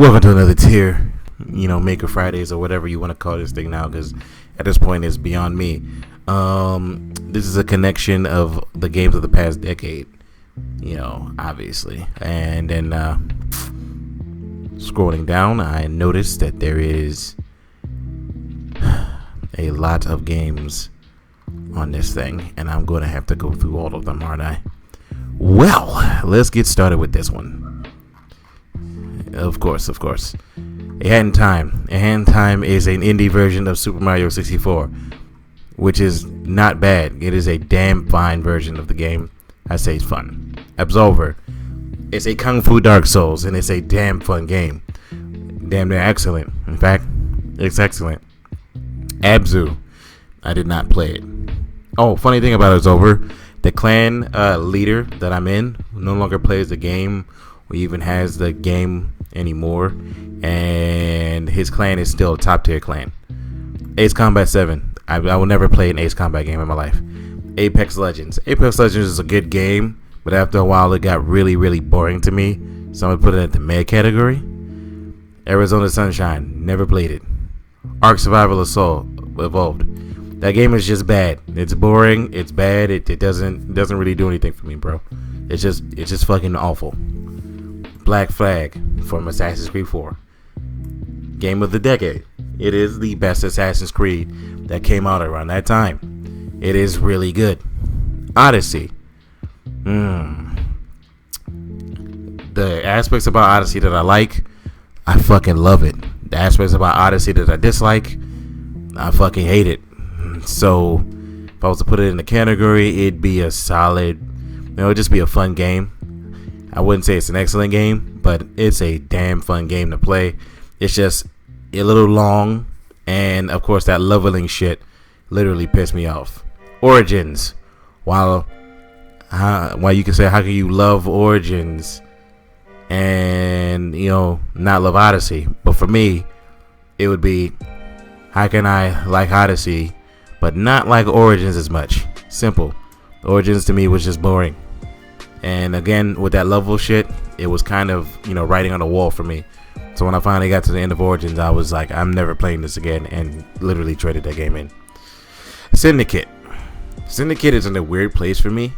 Welcome to another tier, Maker Fridays or whatever you want to call this thing now, because at this point it's beyond me. This is a connection of the games of the past decade, obviously. And then scrolling down, I noticed that there is a lot of games on this thing, and I'm going to have to go through all of them, aren't I? Well, let's get started with this one. Of course. A Hat in Time. A Hat in Time is an indie version of Super Mario 64, which is not bad. It is a damn fine version of the game. I say it's fun. Absolver. It's a Kung Fu Dark Souls, and it's a damn fun game. Damn, they're excellent. In fact, it's excellent. Abzu. I did not play it. Oh, funny thing about Absolver, the clan leader that I'm in no longer plays the game or even has the game anymore, and his clan is still a top tier clan. Ace Combat 7. I will never play an Ace Combat game in my life. Apex Legends. Apex Legends is a good game, but after a while it got really, really boring to me, so I'm gonna put it in the meh category. Arizona Sunshine. Never played it. Ark Survival Assault Evolved. That game is just bad. It's boring. It's bad. It doesn't really do anything for me, bro. It's just fucking awful. Black Flag from Assassin's Creed 4. Game of the decade. It is the best Assassin's Creed that came out around that time. It is really good. Odyssey. The aspects about Odyssey that I like, I fucking love it. The aspects about Odyssey that I dislike, I fucking hate it. So if I was to put it in the category, it'd be a solid, it'd just be a fun game. I wouldn't say it's an excellent game, but it's a damn fun game to play. It's just a little long, and of course that leveling shit literally pissed me off. Origins. While you can say, how can you love Origins and not love Odyssey? But for me, it would be, how can I like Odyssey but not like Origins as much? Simple. Origins to me was just boring. And again, with that level shit, it was kind of, writing on the wall for me. So when I finally got to the end of Origins, I was like, I'm never playing this again, and literally traded that game in. Syndicate. Syndicate is in a weird place for me.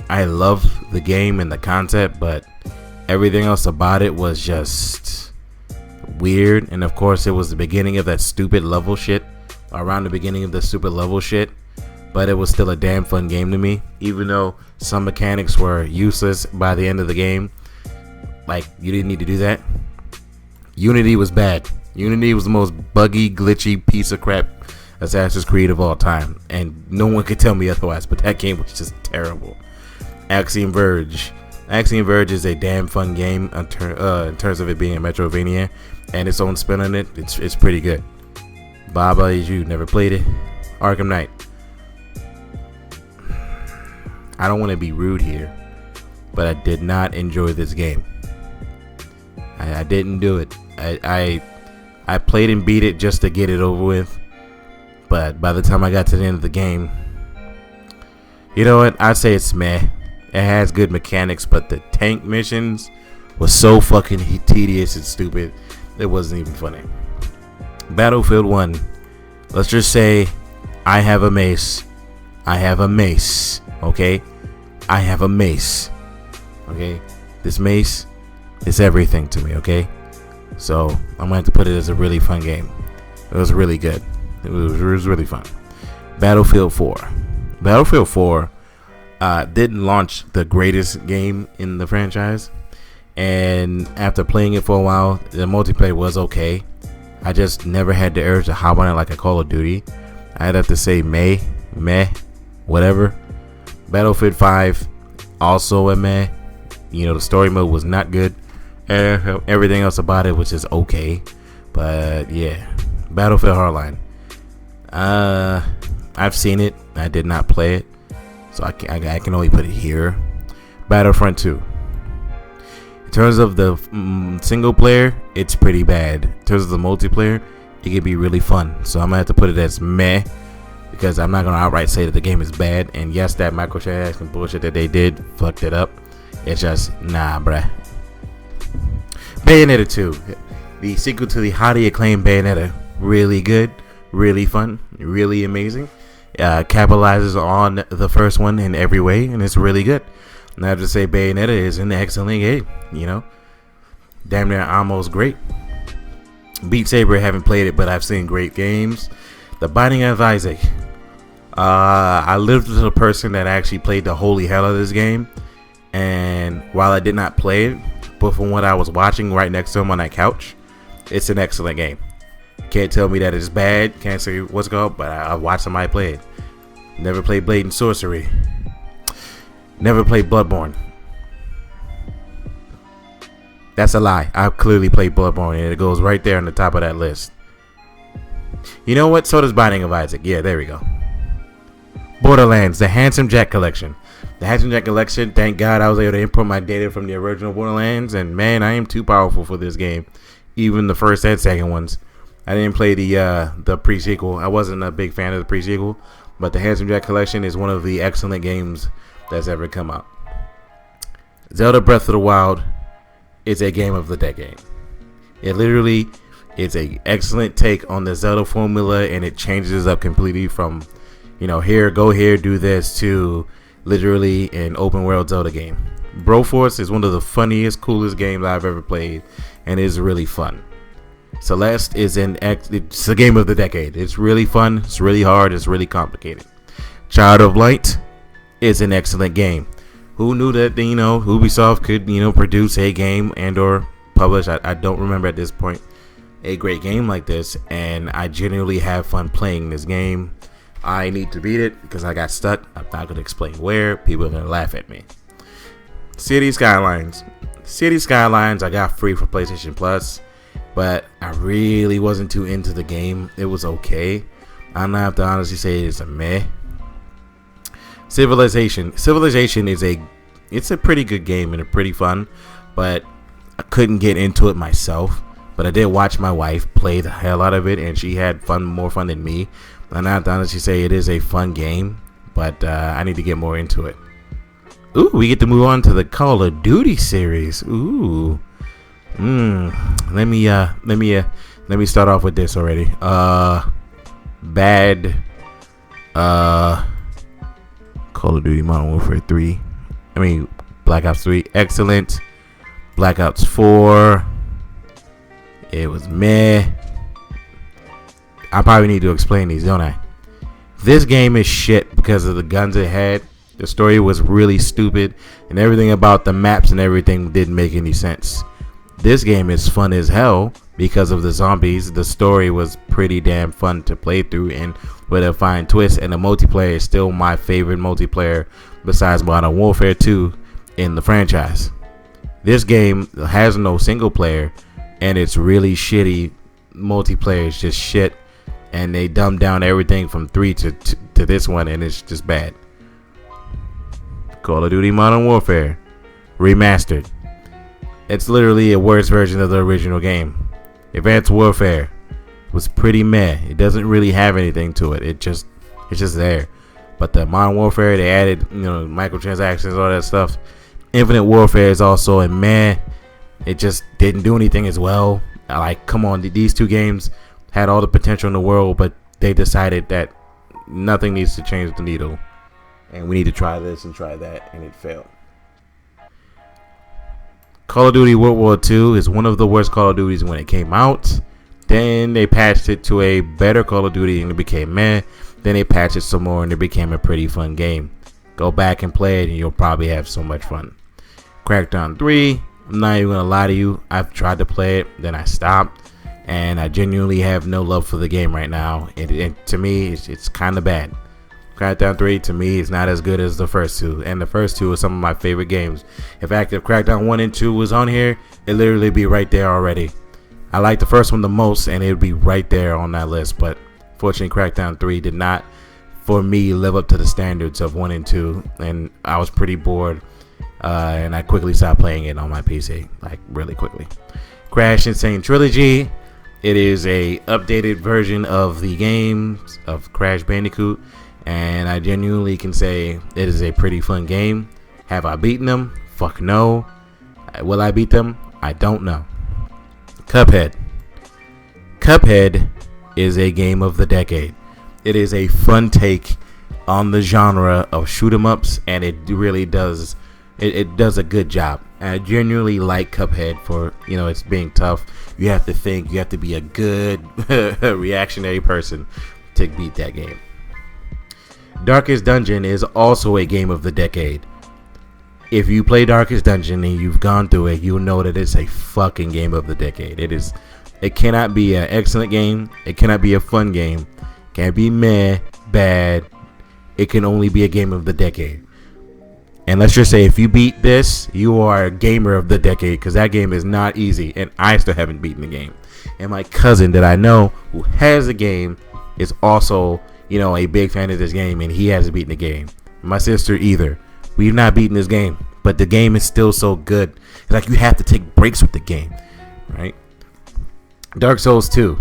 I love the game and the concept, but everything else about it was just weird. And of course, it was the beginning of that stupid level shit. Around the beginning of the stupid level shit. But it was still a damn fun game to me, even though some mechanics were useless by the end of the game. Like, you didn't need to do that. Unity was bad. Unity was the most buggy, glitchy piece of crap Assassin's Creed of all time, and no one could tell me otherwise, but that game was just terrible. Axiom Verge. Axiom Verge is a damn fun game in terms of it being a Metrovania and its own spin on it. It's pretty good. Baba Is You. Never played it. Arkham Knight. I don't want to be rude here, but I did not enjoy this game. I didn't do it. I played and beat it just to get it over with, but by the time I got to the end of the game, you know what? I'd say it's meh. It has good mechanics, but the tank missions was so fucking tedious and stupid, it wasn't even funny. Battlefield 1. Let's just say I have a mace. Okay, I have a mace. Okay, this mace is everything to me. Okay, so I'm gonna have to put it as a really fun game. It was really good. It was really fun. Battlefield 4. Battlefield 4 didn't launch the greatest game in the franchise, and after playing it for a while, the multiplayer was okay. I just never had the urge to hop on it like a Call of Duty. I'd have to say meh, whatever. Battlefield 5, also a meh. The story mode was not good. Everything else about it was just okay. But yeah, Battlefield Hardline. I've seen it. I did not play it, so I can only put it here. Battlefront 2. In terms of the single player, it's pretty bad. In terms of the multiplayer, it can be really fun. So I'm gonna have to put it as meh, because I'm not gonna outright say that the game is bad. And yes, that microtransaction bullshit that they did fucked it up. It's just nah, bruh. Bayonetta 2. The sequel to the highly acclaimed Bayonetta, really good, really fun, really amazing. Capitalizes on the first one in every way, and it's really good. And I have to say, Bayonetta is an excellent game. Damn near almost great. Beat Saber, haven't played it, but I've seen great games. The Binding of Isaac. I lived with a person that actually played the holy hell of this game, and while I did not play it, but from what I was watching right next to him on that couch, it's an excellent game. Can't tell me that it's bad, can't say what's good, but I watched somebody play it. Never played Blade and Sorcery. Never played Bloodborne. That's a lie. I clearly played Bloodborne, and it goes right there on the top of that list. You know what? So does Binding of Isaac. Yeah, there we go. Borderlands, the Handsome Jack Collection. The Handsome Jack Collection, thank God I was able to import my data from the original Borderlands, and man, I am too powerful for this game. Even the first and second ones. I didn't play the pre-sequel. I wasn't a big fan of the pre-sequel, but the Handsome Jack Collection is one of the excellent games that's ever come out. Zelda Breath of the Wild is a game of the decade. It literally is a excellent take on the Zelda formula, and it changes up completely from, here, go here, do this, to literally an open world Zelda game. Broforce is one of the funniest, coolest games I've ever played, and is really fun. Celeste is it's a game of the decade. It's really fun, it's really hard, it's really complicated. Child of Light is an excellent game. Who knew that Ubisoft could produce a game and or publish, I don't remember at this point, a great game like this, and I genuinely have fun playing this game. I need to beat it because I got stuck. I'm not going to explain where. People are going to laugh at me. City Skylines I got free for PlayStation Plus, but I really wasn't too into the game. It was okay. I'm gonna have to honestly say it's a meh. Civilization is a pretty good game and a pretty fun, but I couldn't get into it myself. But I did watch my wife play the hell out of it, and she had more fun than me. And I have to honestly say it is a fun game, but I need to get more into it. Ooh, we get to move on to the Call of Duty series. Ooh. Let me start off with this already. Bad. Call of Duty Modern Warfare 3. Black Ops 3. Excellent. Black Ops 4. It was meh. I probably need to explain these, don't I? This game is shit because of the guns it had. The story was really stupid, and everything about the maps and everything didn't make any sense. This game is fun as hell because of the zombies. The story was pretty damn fun to play through, and with a fine twist, and the multiplayer is still my favorite multiplayer besides Modern Warfare 2 in the franchise. This game has no single player, and it's really shitty. Multiplayer is just shit, and they dumbed down everything from 3 to this one, and it's just bad. Call of Duty Modern Warfare Remastered. It's literally a worse version of the original game. Advanced Warfare was pretty meh. It doesn't really have anything to it. It's just there. But the Modern Warfare, they added microtransactions, all that stuff. Infinite Warfare is also a meh. It just didn't do anything as well. Come on, these two games had all the potential in the world, but they decided that nothing needs to change the needle, and we need to try this and try that, and it failed. Call of Duty World War II is one of the worst Call of Duties when it came out. Then they patched it to a better Call of Duty and it became meh. Then they patched it some more and it became a pretty fun game. Go back and play it and you'll probably have so much fun. Crackdown 3, I'm not even gonna lie to you, I've tried to play it, then I stopped, and I genuinely have no love for the game right now. And to me, it's kind of bad. Crackdown 3 to me is not as good as the first two, and the first two are some of my favorite games. In fact, if Crackdown 1 and 2 was on here, it'd literally be right there already. I like the first one the most, and it'd be right there on that list, but fortunately Crackdown 3 did not, for me, live up to the standards of 1 and 2, and I was pretty bored, and I quickly stopped playing it on my PC, really quickly. Crash Insane Trilogy, it is a updated version of the games of Crash Bandicoot, and I genuinely can say it is a pretty fun game. Have I beaten them? Fuck no. Will I beat them? I don't know. Cuphead. Cuphead is a game of the decade. It is a fun take on the genre of shoot 'em ups, and it really does. It does a good job. I genuinely like Cuphead for, it's being tough. You have to think. You have to be a good reactionary person to beat that game. Darkest Dungeon is also a game of the decade. If you play Darkest Dungeon and you've gone through it, you'll know that it's a fucking game of the decade. It is. It cannot be an excellent game. It cannot be a fun game. It can't be meh, bad. It can only be a game of the decade. And let's just say if you beat this, you are a gamer of the decade, because that game is not easy, and I still haven't beaten the game. And my cousin that I know who has the game is also, a big fan of this game, and he hasn't beaten the game. My sister either. We've not beaten this game, but the game is still so good. It's like you have to take breaks with the game, right? Dark Souls 2.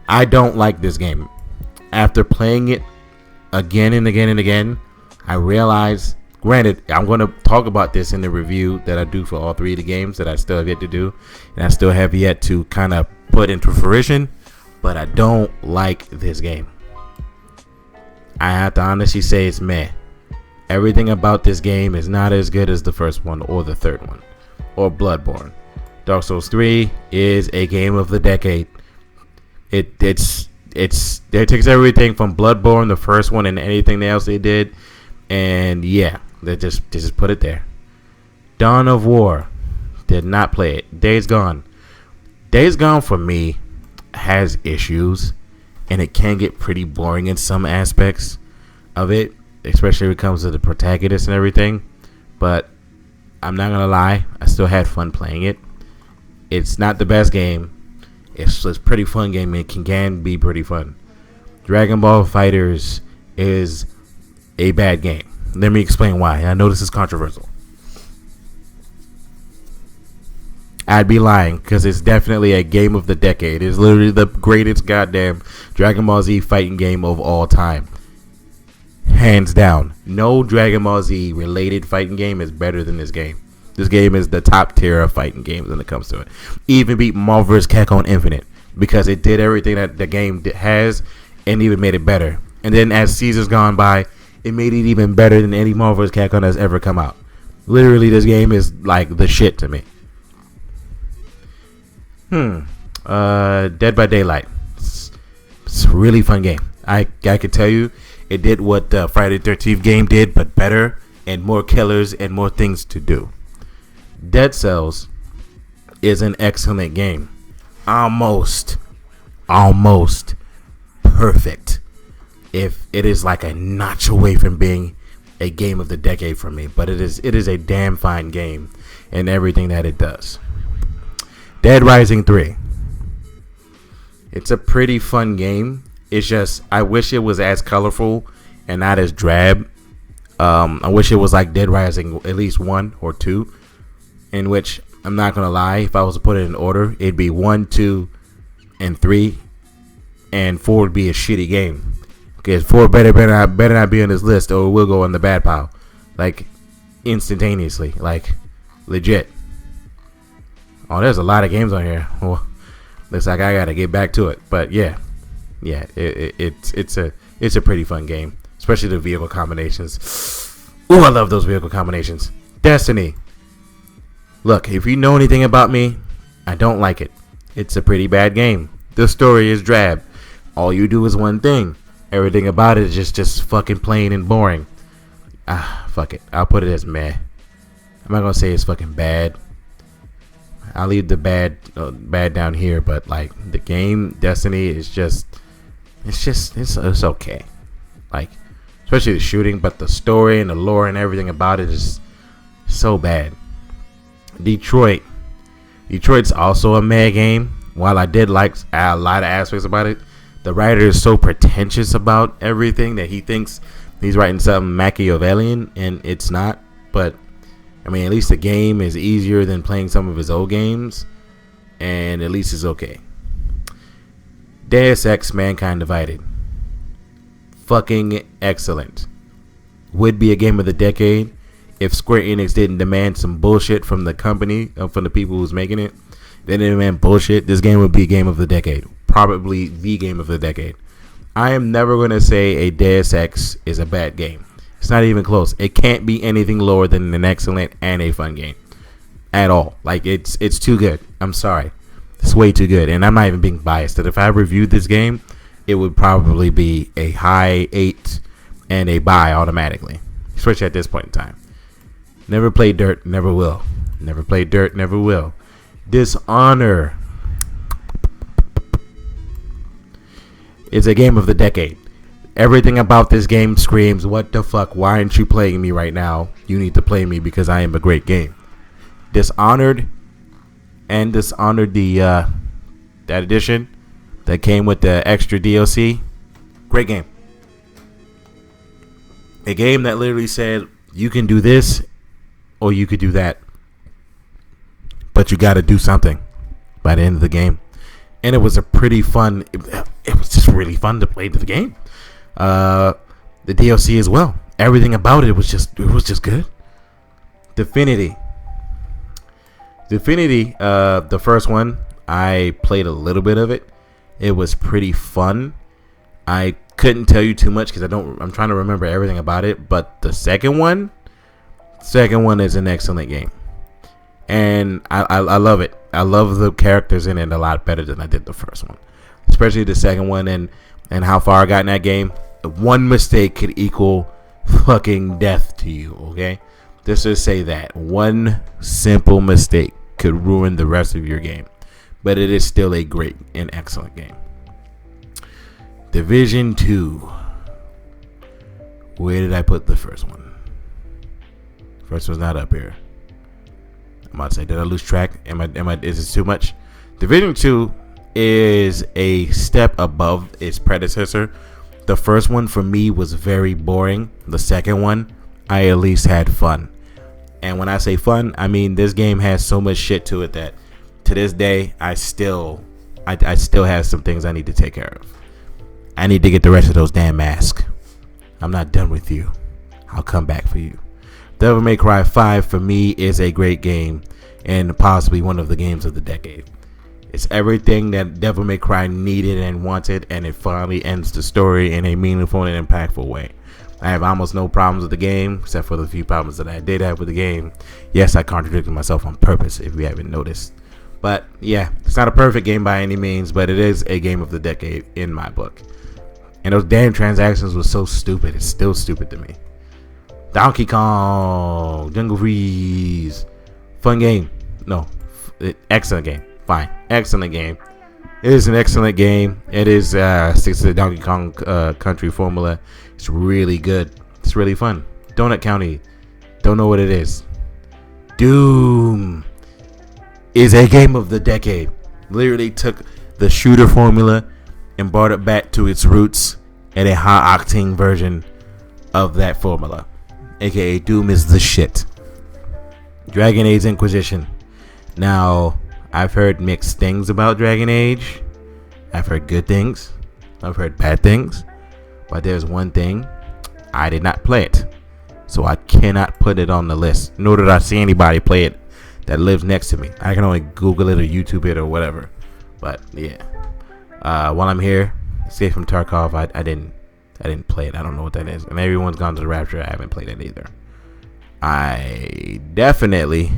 I don't like this game. After playing it again and again and again, I realized, granted, I'm going to talk about this in the review that I do for all three of the games that I still have yet to do, and I still have yet to kind of put into fruition, but I don't like this game. I have to honestly say it's meh. Everything about this game is not as good as the first one or the third one or Bloodborne. Dark Souls 3 is a game of the decade. It takes everything from Bloodborne, the first one, and anything else they did, and yeah, they just put it there. Dawn of War, did not play it. Days Gone. Days Gone for me has issues, and it can get pretty boring in some aspects of it, especially when it comes to the protagonist and everything. But I'm not gonna lie, I still had fun playing it. It's not the best game. It's a pretty fun game. It can be pretty fun. Dragon Ball FighterZ is a bad game. Let me explain why. I know this is controversial. I'd be lying, because it's definitely a game of the decade. It's literally the greatest goddamn Dragon Ball Z fighting game of all time. Hands down. No Dragon Ball Z related fighting game is better than this game. This game is the top tier of fighting games when it comes to it. Even beat Marvel vs. Capcom Infinite, because it did everything that the game has and even made it better. And then as seasons gone by, it made it even better than any Marvel vs. Capcom that's ever come out. Literally, this game is like the shit to me. Dead by Daylight. It's a really fun game. I could tell you, it did what the Friday the 13th game did, but better and more killers and more things to do. Dead Cells is an excellent game. Almost perfect. If it is like a notch away from being a game of the decade for me, but it is a damn fine game in everything that it does. Dead Rising 3. It's a pretty fun game. It's just, I wish it was as colorful and not as drab. I wish it was like Dead Rising at least 1 or 2, in which, I'm not gonna lie, if I was to put it in order, it'd be 1, 2, and 3, and 4 would be a shitty game. Okay, 4 better not be on this list, or it will go in the bad pile, like instantaneously, like legit. Oh, there's a lot of games on here. Well, looks like I gotta get back to it, but yeah, it's a pretty fun game, especially the vehicle combinations. Ooh, I love those vehicle combinations. Destiny. Look, if you know anything about me, I don't like it. It's a pretty bad game. The story is drab. All you do is one thing. Everything about it is just fucking plain and boring. Fuck it. I'll put it as meh. I'm not gonna say it's fucking bad. I'll leave the bad down here, but like the game Destiny is it's okay. Like, especially the shooting, but the story and the lore and everything about it is so bad. Detroit's also a meh game. While I did like a lot of aspects about it, the writer is so pretentious about everything that he thinks he's writing something Machiavellian, and it's not. But I mean, at least the game is easier than playing some of his old games, and at least it's okay. Deus Ex: Mankind Divided. Fucking excellent. Would be a game of the decade if Square Enix didn't demand some bullshit from the company, from the people who's making it, They didn't invent bullshit. This game would be game of the decade. Probably the game of the decade. I am never going to say a Deus Ex is a bad game. It's not even close. It can't be anything lower than an excellent and a fun game. At all. Like, it's too good. I'm sorry. It's way too good. And I'm not even being biased. That if I reviewed this game, it would probably be a high 8 and a buy automatically. Especially at this point in time. Never played Dirt, never will. Never played Dirt, never will. Dishonor is a game of the decade. Everything about this game screams, what the fuck? Why aren't you playing me right now? You need to play me because I am a great game. Dishonored and Dishonored that edition that came with the extra DLC. Great game. A game that literally said you can do this or you could do that, but you got to do something by the end of the game. And it was a pretty fun. It was just really fun to play the game. The DLC as well. Everything about it was just good. Divinity, the first one, I played a little bit of it. It was pretty fun. I couldn't tell you too much because I'm trying to remember everything about it. But the second one is an excellent game, and I love it. I love the characters in it a lot better than I did the first one, especially the second one and how far I got in that game. One mistake could equal fucking death to you. Okay, just say that one simple mistake could ruin the rest of your game, but it is still a great and excellent game. Division 2. Where did I put the first one? First one's not up here. I'm about to say, did I lose track? Is it too much? Division 2 is a step above its predecessor. The first one for me was very boring. The second one, I at least had fun. And when I say fun, I mean this game has so much shit to it that to this day I still have some things I need to take care of. I need to get the rest of those damn masks. I'm not done with you. I'll come back for you. Devil May Cry 5 for me is a great game and possibly one of the games of the decade. It's everything that Devil May Cry needed and wanted, and it finally ends the story in a meaningful and impactful way. I have almost no problems with the game, except for the few problems that I did have with the game. Yes, I contradicted myself on purpose, if you haven't noticed. But yeah, it's not a perfect game by any means, but it is a game of the decade in my book. And those damn transactions were so stupid. It's still stupid to me. Donkey Kong, Jungle Freeze, fun game. No, excellent game. Fine, excellent game. It is an excellent game. It is sticks to the Donkey Kong Country formula. It's really good. It's really fun. Donut County, don't know what it is. Doom is a game of the decade. Literally took the shooter formula and brought it back to its roots at a high octane version of that formula. AKA Doom is the shit. Dragon Age Inquisition. Now, I've heard mixed things about Dragon Age. I've heard good things. I've heard bad things. But there's one thing. I did not play it. So I cannot put it on the list. Nor did I see anybody play it that lives next to me. I can only Google it or YouTube it or whatever. But yeah. While I'm here, Escape from Tarkov, I didn't play it. I don't know what that is. And everyone's gone to the Rapture. I haven't played it either. I definitely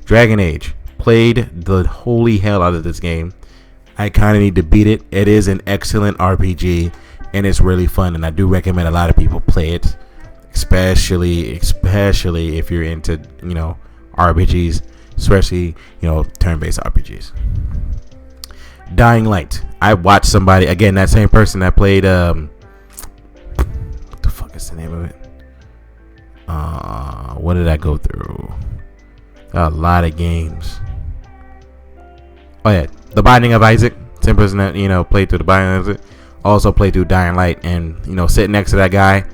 Dragon Age. Played the holy hell out of this game. I kind of need to beat it. It is an excellent RPG and it's really fun, and I do recommend a lot of people play it, especially if you're into, RPGs, especially, turn-based RPGs. Dying Light. I watched somebody, again, that same person that played what the fuck is the name of it? What did I go through? A lot of games. Oh yeah, The Binding of Isaac. Same person that played through The Binding of Isaac also played through Dying Light, and sitting next to that guy,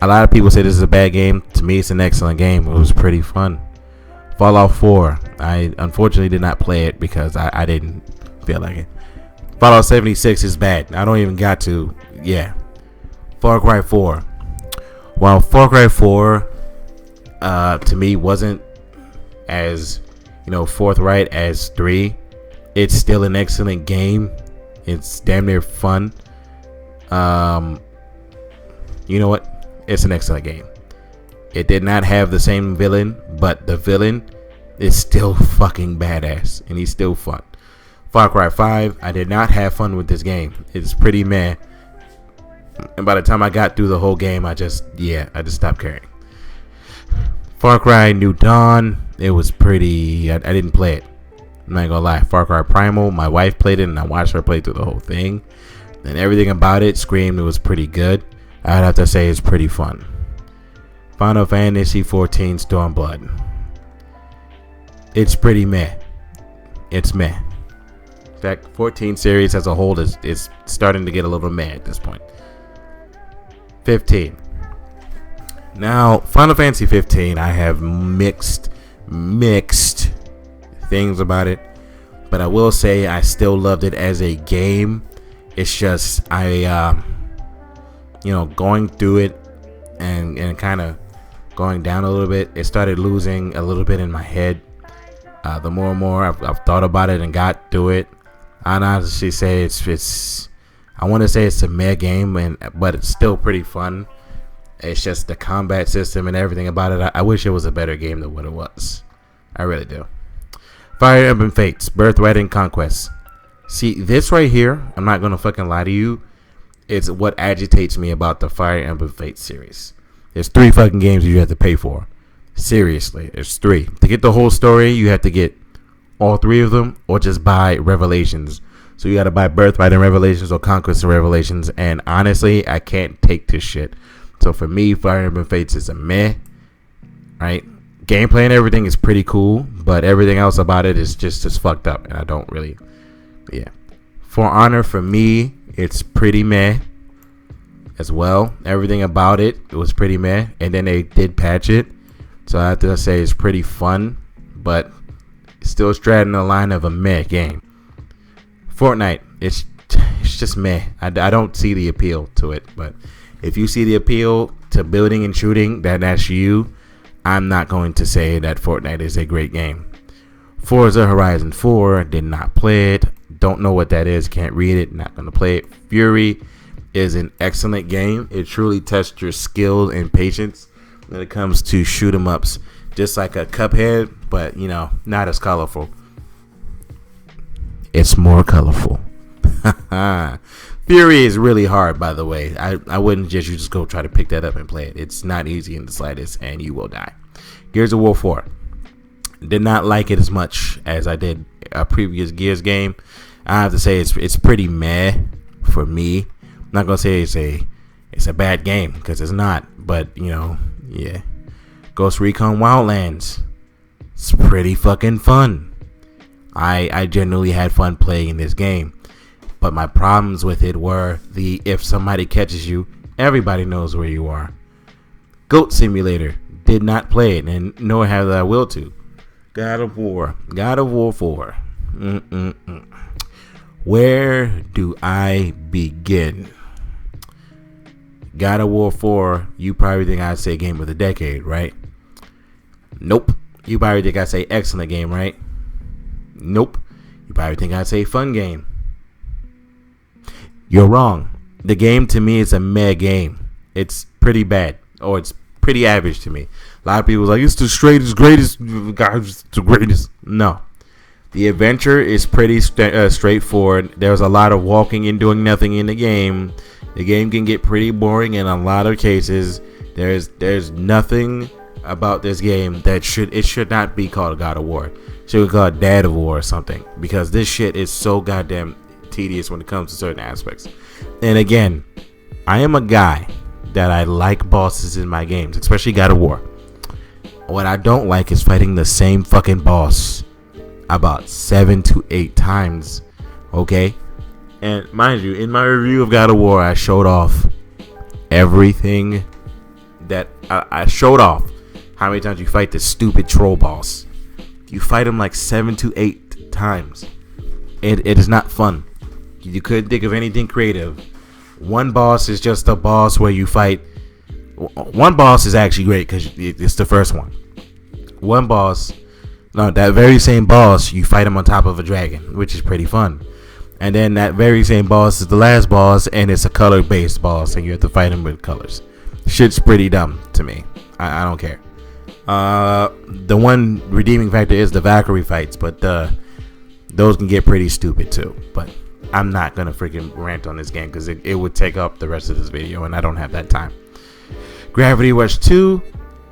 a lot of people say this is a bad game. To me, it's an excellent game. It was pretty fun. Fallout 4. I unfortunately did not play it because I didn't feel like it. Fallout 76 is bad. I don't even got to. Yeah. Far Cry 4. While Far Cry 4 to me wasn't as Forthright as 3. It's still an excellent game. It's damn near fun. You know what? It's an excellent game. It did not have the same villain, but the villain is still fucking badass, and he's still fun. Far Cry 5, I did not have fun with this game. It's pretty meh. And by the time I got through the whole game, I just stopped caring. Far Cry New Dawn, it was pretty. I didn't play it. I'm not gonna lie. Far Cry Primal, my wife played it, and I watched her play through the whole thing. And everything about it screamed it was pretty good. I'd have to say it's pretty fun. Final Fantasy 14 Stormblood. It's pretty meh. It's meh. In fact, 14 series as a whole is starting to get a little meh at this point. 15. Now, Final Fantasy 15, I have mixed things about it, but I will say I still loved it as a game. It's just going through it and kind of going down a little bit, it started losing a little bit in my head. The more and more I've thought about it and got through it, I'd honestly say it's I want to say it's a meh game, but it's still pretty fun. It's just the combat system and everything about it. I wish it was a better game than what it was. I really do. Fire Emblem Fates, Birthright and Conquest. See, this right here, I'm not going to fucking lie to you, it's what agitates me about the Fire Emblem Fates series. There's 3 fucking games you have to pay for. Seriously, there's 3. To get the whole story, you have to get all 3 of them, or just buy Revelations. So you got to buy Birthright and Revelations or Conquest and Revelations. And honestly, I can't take this shit. So for me, Fire Emblem Fates is a meh. Right? Gameplay and everything is pretty cool, but everything else about it is just as fucked up. And I don't really... Yeah. For Honor, for me, it's pretty meh as well. Everything about it was pretty meh. And then they did patch it. So I have to say it's pretty fun, but still straddling the line of a meh game. Fortnite, it's just meh. I don't see the appeal to it, but if you see the appeal to building and shooting, that's you. I'm not going to say that Fortnite is a great game. Forza Horizon 4, did not play it. Don't know what that is. Can't read it. Not going to play it. Fury is an excellent game. It truly tests your skill and patience when it comes to shoot 'em ups. Just like a Cuphead, but not as colorful. It's more colorful. Fury is really hard, by the way. I wouldn't you just go try to pick that up and play it. It's not easy in the slightest, and you will die. Gears of War 4. Did not like it as much as I did a previous Gears game. I have to say it's pretty meh for me. I'm not gonna say it's a bad game, because it's not. But yeah. Ghost Recon Wildlands. It's pretty fucking fun. I genuinely had fun playing this game. But my problems with it were if somebody catches you, everybody knows where you are. Goat Simulator. Did not play it, and nor have I will to. God of War 4. Where do I begin? God of War 4, you probably think I'd say game of the decade, right? Nope. You probably think I'd say excellent game, right? Nope. You probably think I'd say fun game. You're wrong. The game to me is a meh game. It's pretty bad, or it's pretty average to me. A lot of people are like, it's the greatest, guys, the greatest. No. The adventure is pretty straightforward. There's a lot of walking and doing nothing in the game. The game can get pretty boring in a lot of cases. There's nothing about this game that should not be called God of War. It should be called Dad of War or something, because this shit is so goddamn tedious when it comes to certain aspects. And again, I am a guy that I like bosses in my games, especially God of War. What I don't like is fighting the same fucking boss about 7 to 8 times. Okay? And mind you, in my review of God of War, I showed off everything that I showed off. How many times you fight this stupid troll boss? You fight him like 7 to 8 times. It is not fun. You couldn't think of anything creative. One boss is just a boss where you fight. One boss is actually great because it's the first one. One boss No, that very same boss, you fight him on top of a dragon, which is pretty fun. And then that very same boss is the last boss, and it's a color-based boss, and you have to fight him with colors. Shit's pretty dumb to me. I don't care. The one redeeming factor is the Valkyrie fights, but those can get pretty stupid too. But I'm not gonna freaking rant on this game because it would take up the rest of this video, and I don't have that time. Gravity Rush 2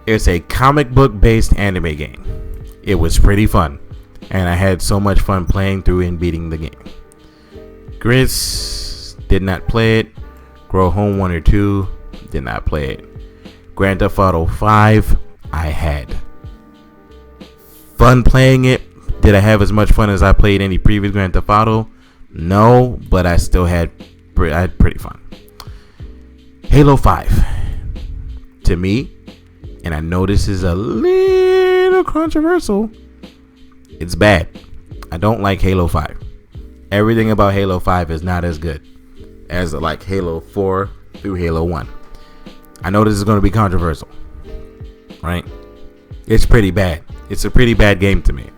is a comic book based anime game. It was pretty fun, and I had so much fun playing through and beating the game. Gris, did not play it. Grow Home 1 or 2, did not play it. Grand Theft Auto 5, I had fun playing it. Did I have as much fun as I played any previous Grand Theft Auto? No, but I still had pretty fun. Halo 5, to me, and I know this is a little controversial, it's bad. I don't like Halo 5. Everything about Halo 5 is not as good as like Halo 4 through Halo 1. I know this is going to be controversial, right? It's pretty bad. It's a pretty bad game to me.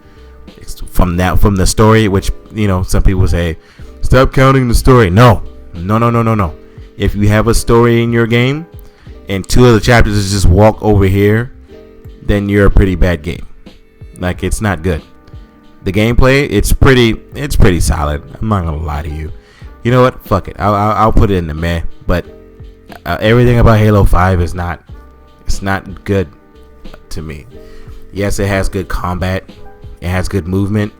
It's from the story, which, you know, some people say, stop counting the story. No. If you have a story in your game and 2 of the chapters is just walk over here, then you're a pretty bad game. Like, it's not good. The gameplay, it's pretty solid. I'm not gonna lie to you. You know what? Fuck it. I'll put it in the meh. But everything about Halo 5 is not. It's not good to me. Yes, it has good combat. It has good movement.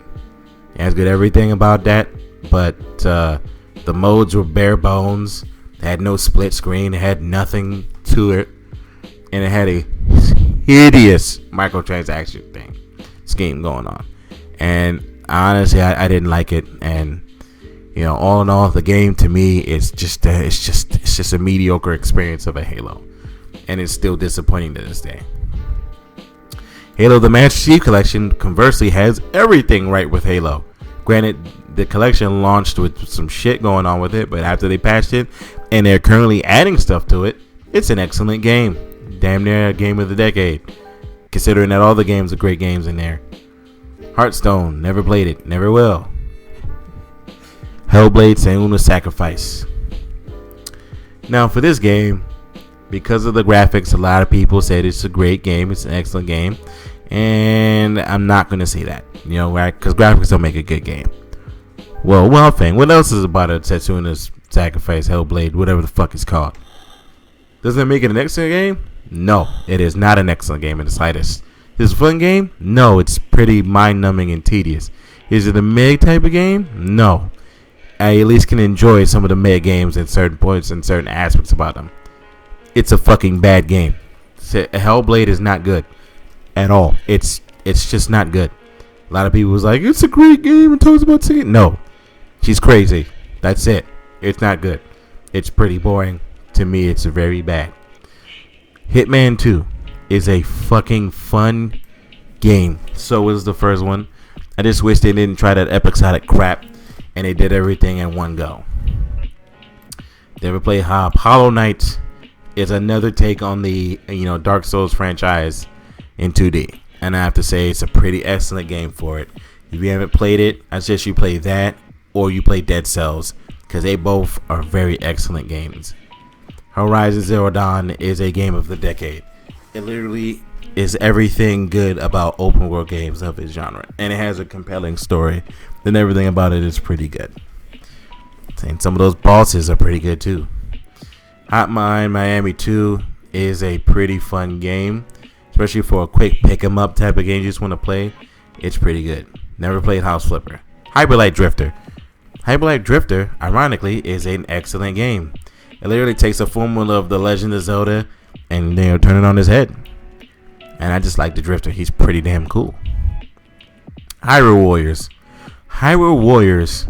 It has good everything about that. But the modes were bare bones. It had no split screen. It had nothing to it, and it had a hideous microtransaction scheme going on. And honestly, I didn't like it. And you know, all in all, the game to me is just a mediocre experience of a Halo, and it's still disappointing to this day. Halo: The Master Chief Collection, conversely, has everything right with Halo. Granted, the collection launched with some shit going on with it, but after they patched it, and they're currently adding stuff to it, it's an excellent game. Damn near a game of the decade, considering that all the games are great games in there. Hearthstone, never played it, never will. Hellblade: Senua's Sacrifice. Now for this game, because of the graphics, a lot of people said it's a great game, it's an excellent game, and I'm not going to say that, you know, right? Because graphics don't make a good game. Well, one thing, what else is about a Senua's Sacrifice, Hellblade, whatever the fuck it's called? Does that make it an excellent game? No, it is not an excellent game in the slightest. Is it a fun game? No, it's pretty mind-numbing and tedious. Is it a mid type of game? No. I at least can enjoy some of the mid games at certain points and certain aspects about them. It's a fucking bad game. Hellblade is not good at all. It's just not good. A lot of people was like, it's a great game and talks about singing. No, she's crazy. That's it. It's not good. It's pretty boring. To me, it's very bad. Hitman 2 is a fucking fun game. So is the first one. I just wish they didn't try that episodic crap and they did everything in one go. They ever play Hollow Knight is another take on the, you know, Dark Souls franchise in 2D. And I have to say it's a pretty excellent game for it. If you haven't played it, I suggest you play that or you play Dead Cells, because they both are very excellent games. Horizon Zero Dawn is a game of the decade. It literally is everything good about open world games of its genre, and it has a compelling story, and everything about it is pretty good. And some of those bosses are pretty good too. Hotline Miami 2 is a pretty fun game, especially for a quick pick 'em up type of game you just want to play. It's pretty good. Never played House Flipper. Hyperlight Drifter. Hyperlight Drifter, ironically, is an excellent game. It literally takes a formula of The Legend of Zelda and turn it on his head. And I just like the Drifter. He's pretty damn cool. Hyrule Warriors. Hyrule Warriors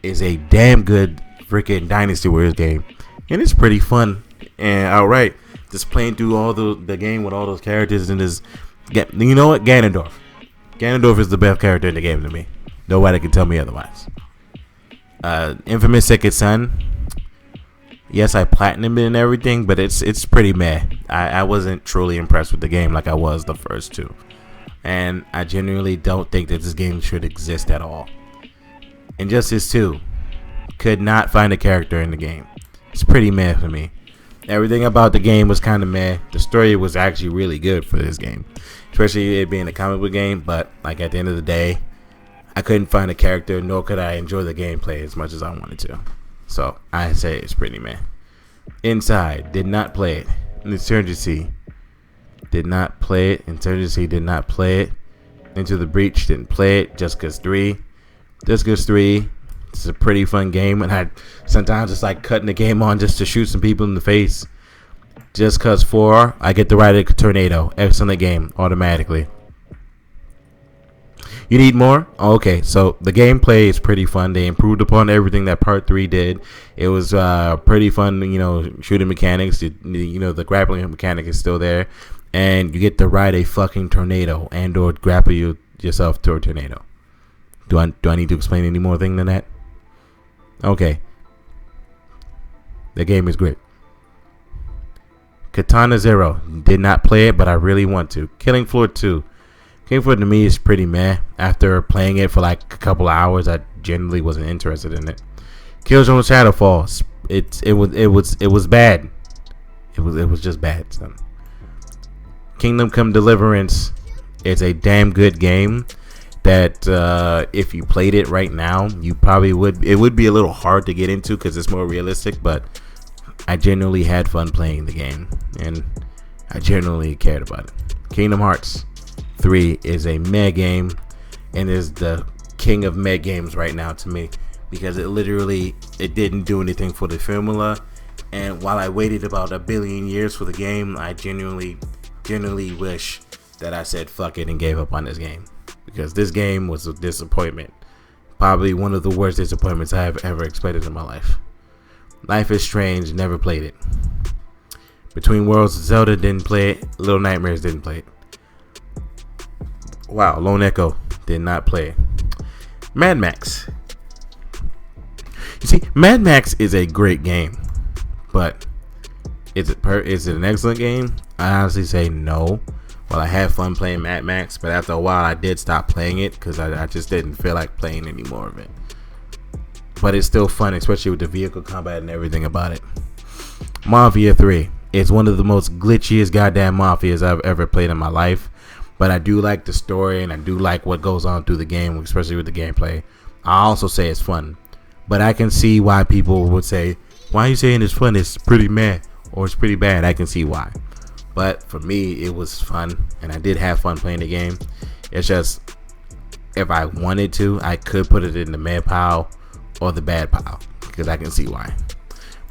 is a damn good freaking Dynasty Warriors game. And it's pretty fun and outright. Just playing through all the game with all those characters and this. You know what? Ganondorf. Ganondorf is the best character in the game to me. Nobody can tell me otherwise. Infamous Second Son. Yes, I platinumed it and everything, but it's pretty meh. I wasn't truly impressed with the game like I was the first two. and I genuinely don't think that this game should exist at all. Injustice 2, could not find a character in the game. It's pretty meh for me. Everything about the game was kind of meh. The story was actually really good for this game, especially it being a comic book game, but like at the end of the day, I couldn't find a character, nor could I enjoy the gameplay as much as I wanted to. So I say it's pretty meh. Inside, did not play it. Insurgency, did not play it. Insurgency, did not play it. Into the Breach, didn't play it. Just Cause 3. Just Cause 3, it's a pretty fun game, and I sometimes just like cutting the game on just to shoot some people in the face. Just Cause 4, I get to ride a tornado. Excellent game, automatically. You need more? Oh, okay, so the gameplay is pretty fun. They improved upon everything that Part 3 did. It was pretty fun, shooting mechanics. The grappling mechanic is still there. And you get to ride a fucking tornado and or grapple yourself to a tornado. Do I need to explain any more thing than that? Okay. The game is great. Katana Zero, did not play it, but I really want to. Killing Floor 2. Killing Floor to me is pretty meh. After playing it for like a couple of hours, I generally wasn't interested in it. Killzone Shadowfall, it was bad. It was just bad. So. Kingdom Come Deliverance is a damn good game that if you played it right now, you probably would. It would be a little hard to get into because it's more realistic, but I genuinely had fun playing the game, and I genuinely cared about it. Kingdom Hearts 3 is a meh game, and is the king of meh games right now to me, because it didn't do anything for the formula. And while I waited about a billion years for the game, I genuinely wish that I said fuck it and gave up on this game, because this game was a disappointment. Probably one of the worst disappointments I have ever expected in my life. Life is Strange, never played it. Between Worlds, Zelda, didn't play it. Little Nightmares, didn't play it. Wow, Lone Echo, did not play it. Mad Max. You see, Mad Max is a great game, but is it an excellent game? I honestly say no. Well, I had fun playing Mad Max, but after a while I did stop playing it because I just didn't feel like playing any more of it. But it's still fun, especially with the vehicle combat and everything about it. Mafia 3 is one of the most glitchiest goddamn Mafias I've ever played in my life. But I do like the story, and I do like what goes on through the game, especially with the gameplay. I also say it's fun. But I can see why people would say, why are you saying it's fun? It's pretty meh, or it's pretty bad. I can see why. But for me, it was fun, and I did have fun playing the game. It's just, if I wanted to, I could put it in the meh pile or the bad pile, because I can see why.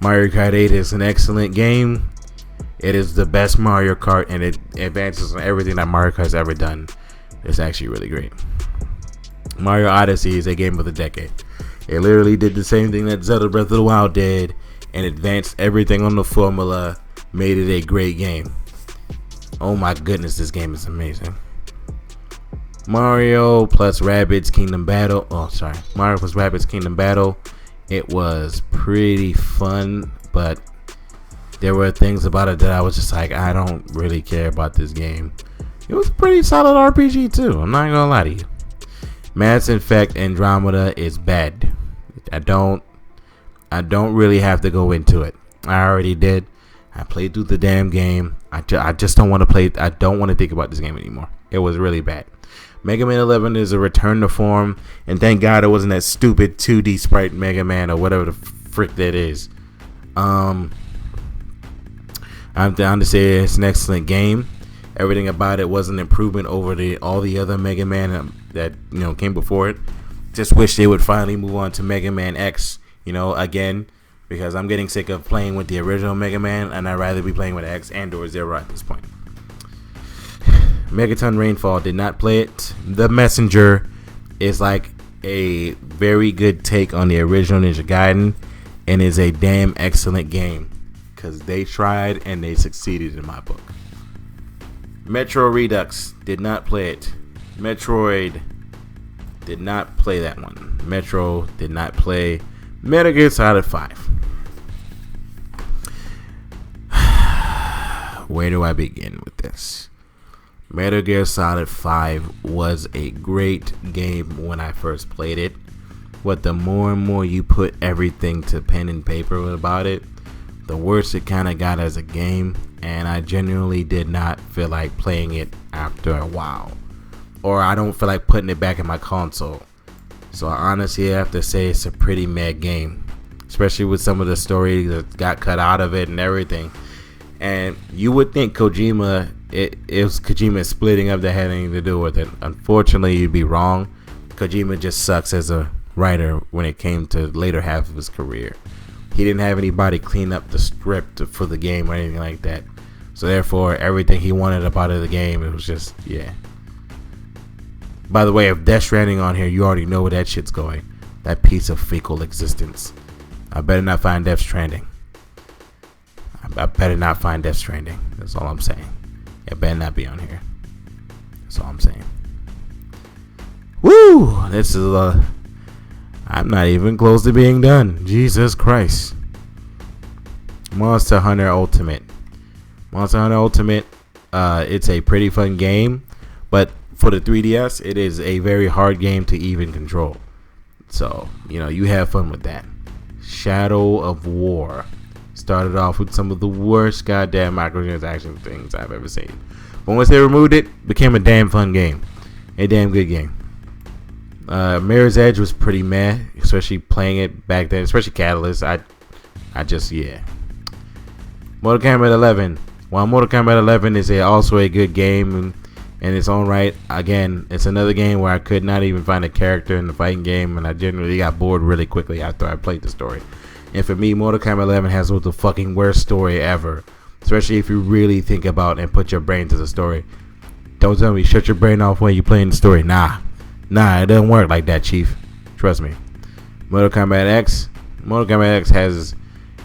Mario Kart 8 is an excellent game. It is the best Mario Kart, and it advances on everything that Mario Kart's ever done. It's actually really great. Mario Odyssey is a game of the decade. It literally did the same thing that Zelda Breath of the Wild did, and advanced everything on the formula, made it a great game. Oh my goodness, this game is amazing. Mario plus Rabbids Kingdom Battle. Mario plus Rabbids Kingdom Battle. It was pretty fun, but there were things about it that I was just like, I don't really care about this game. It was a pretty solid RPG too. I'm not gonna lie to you. Mass Effect Andromeda is bad. I don't really have to go into it. I already did. I played through the damn game. I just don't want to play. I don't want to think about this game anymore. It was really bad. Mega Man 11 is a return to form, and thank God it wasn't that stupid 2D sprite Mega Man or whatever the frick that is. I'm down to say it's an excellent game. Everything about it was an improvement over all the other Mega Man that came before it. Just wish they would finally move on to Mega Man X, again, because I'm getting sick of playing with the original Mega Man, and I'd rather be playing with X and or Zero at this point. Megaton Rainfall, did not play it. The Messenger is like a very good take on the original Ninja Gaiden, and is a damn excellent game, because they tried and they succeeded in my book. Metro Redux, did not play it. Metroid, did not play that one. Metro, did not play. Metal Gear Solid 5. Where do I begin with this? Metal Gear Solid 5 was a great game when I first played it. But the more and more you put everything to pen and paper about it, the worse it kind of got as a game. And I genuinely did not feel like playing it after a while. Or I don't feel like putting it back in my console. So I honestly have to say it's a pretty mad game. Especially with some of the story that got cut out of it and everything. And you would think Kojima, it was Kojima splitting up that had anything to do with it. Unfortunately, you'd be wrong. Kojima just sucks as a writer when it came to the later half of his career. He didn't have anybody clean up the script for the game or anything like that. So therefore, everything he wanted about the game, it was just, yeah. By the way, if Death Stranding on here, you already know where that shit's going. That piece of fecal existence. I better not find Death Stranding. I better not find Death Stranding. That's all I'm saying. It better not be on here. That's all I'm saying. Woo! This is I'm not even close to being done. Jesus Christ. Monster Hunter Ultimate. Monster Hunter Ultimate. It's a pretty fun game, but for the 3DS, it is a very hard game to even control. So, you have fun with that. Shadow of War started off with some of the worst goddamn microtransaction things I've ever seen. But once they removed it, became a damn fun game. A damn good game. Mirror's Edge was pretty meh, especially playing it back then, especially Catalyst. I just, yeah. Mortal Kombat 11. While Mortal Kombat 11 is also a good game in its own right, again, it's another game where I could not even find a character in the fighting game, and I generally got bored really quickly after I played the story. And for me, Mortal Kombat 11 has the fucking worst story ever, especially if you really think about and put your brain to the story. Don't tell me shut your brain off when you're playing the story. Nah, it doesn't work like that, Chief. Trust me. Mortal Kombat X has,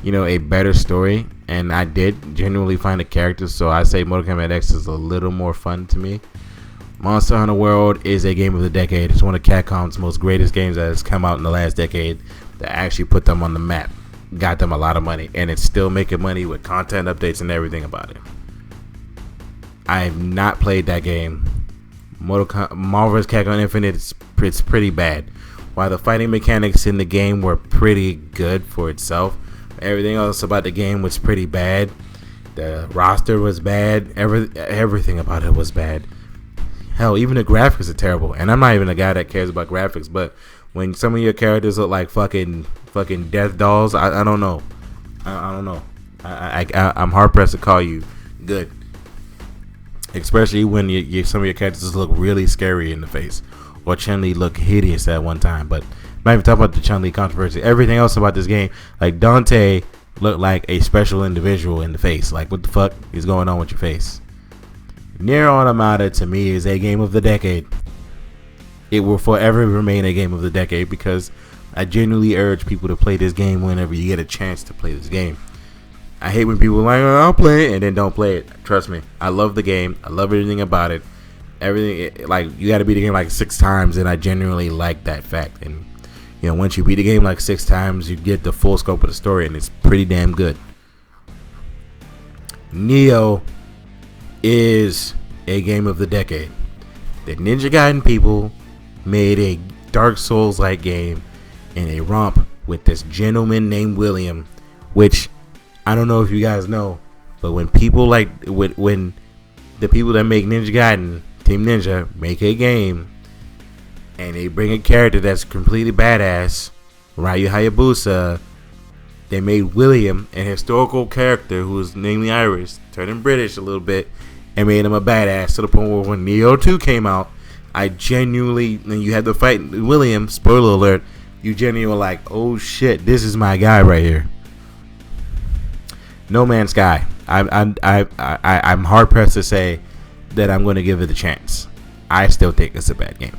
a better story, and I did genuinely find the characters, so I say Mortal Kombat X is a little more fun to me. Monster Hunter World is a game of the decade. It's one of Capcom's most greatest games that has come out in the last decade that actually put them on the map. Got them a lot of money, and it's still making money with content updates and everything about it. I have not played that game. Marvel vs. Capcom Infinite, it's pretty bad. While the fighting mechanics in the game were pretty good for itself, everything else about the game was pretty bad. The roster was bad. Everything about it was bad. Hell, even the graphics are terrible. And I'm not even a guy that cares about graphics, but when some of your characters look like fucking death dolls, I don't know. I don't know. I'm hard pressed to call you good. Especially when some of your characters look really scary in the face, or Chun-Li look hideous at one time. But I'm not even talking about the Chun-Li controversy. Everything else about this game, like Dante looked like a special individual in the face. Like, what the fuck is going on with your face? Nier Automata to me is a game of the decade. It will forever remain a game of the decade because I genuinely urge people to play this game whenever you get a chance to play this game. I hate when people are like, oh, I'll play it, and then don't play it. Trust me, I love the game. I love everything about it. Like, you got to beat the game like 6 times, and I genuinely like that fact. And once you beat the game like 6 times, you get the full scope of the story, and it's pretty damn good. Neo is a game of the decade. The Ninja Gaiden people made a Dark Souls-like game in a romp with this gentleman named William, which I don't know if you guys know, but when the people that make Ninja Gaiden, Team Ninja, make a game and they bring a character that's completely badass, Ryu Hayabusa, they made William an historical character who was namely Irish, turning British a little bit, and made him a badass to the point where when Neo 2 came out, I genuinely, and you had to fight William, spoiler alert, you genuinely were like, oh shit, this is my guy right here. No Man's Sky. I'm hard pressed to say that I'm going to give it a chance. I still think it's a bad game.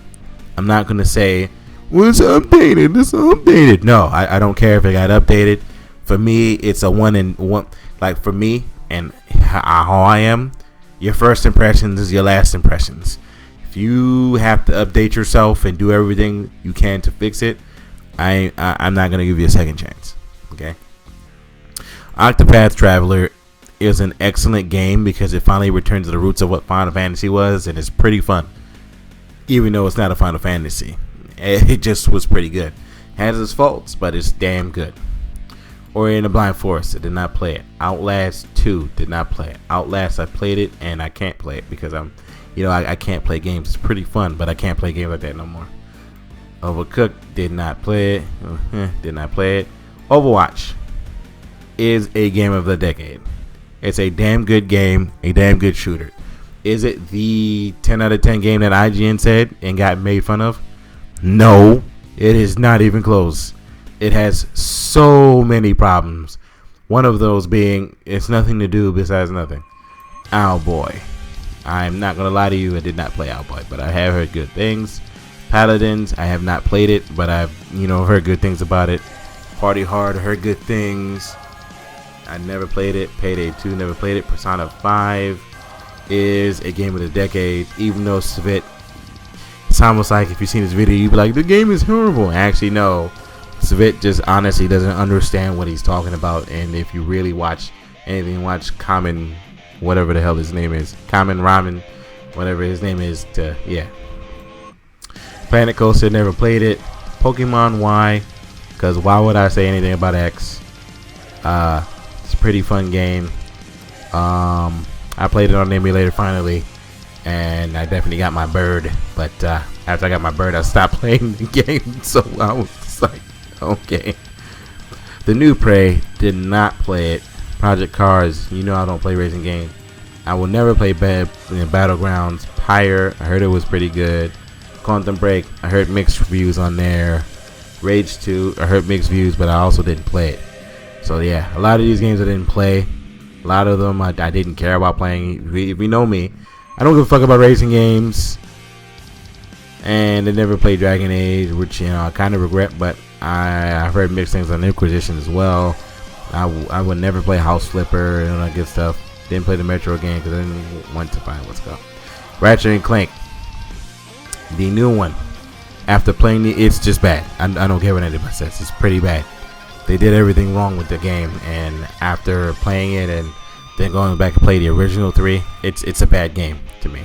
I'm not going to say, well, it's updated. It's updated. No, I don't care if it got updated. For me, it's a one and one. Like, for me and how I am, your first impressions is your last impressions. If you have to update yourself and do everything you can to fix it, I'm not going to give you a second chance. Okay? Octopath Traveler It was an excellent game because it finally returned to the roots of what Final Fantasy was, and it's pretty fun. Even though it's not a Final Fantasy, it just was pretty good. Has its faults, but it's damn good. Ori and the Blind Forest, I did not play it. Outlast 2, did not play it. Outlast, I played it, and I can't play it because I can't play games. It's pretty fun, but I can't play games like that no more. Overcooked, did not play it. Did not play it. Overwatch is a game of the decade. It's a damn good game, a damn good shooter. Is it the 10 out of 10 game that IGN said and got made fun of? No, it is not even close. It has so many problems. One of those being it's nothing to do besides nothing. Owlboy. I'm not going to lie to you, I did not play Owlboy, but I have heard good things. Paladins, I have not played it, but I've heard good things about it. Party Hard, heard good things. I never played it. Payday 2, never played it. Persona 5 is a game of the decade, even though Svit, it's almost like if you've seen this video, you'd be like, the game is horrible. Actually, no. Svit just honestly doesn't understand what he's talking about, and if you really watch anything, watch Common, whatever the hell his name is, Common Ramen, whatever his name is, Planet Coaster, never played it. Pokemon Y, because why would I say anything about X? It's a pretty fun game. I played it on the emulator finally, and I definitely got my bird, but after I got my bird, I stopped playing the game, so I was just like, okay. The New Prey, did not play it. Project Cars, I don't play racing games. I will never play Battlegrounds. Pyre, I heard it was pretty good. Quantum Break, I heard mixed reviews on there. Rage 2, I heard mixed reviews, but I also didn't play it. So yeah, a lot of these games I didn't play. A lot of them I didn't care about playing. If you know me, I don't give a fuck about racing games. And I never played Dragon Age, which I kind of regret, but I've heard mixed things on Inquisition as well. I would never play House Flipper and all that good stuff. Didn't play the Metro game because I didn't want to find what's called Ratchet and Clank, the new one. After playing it's just bad. I don't care what anybody says. It's pretty bad. They did everything wrong with the game, and after playing it and then going back and play the original 3, it's a bad game to me.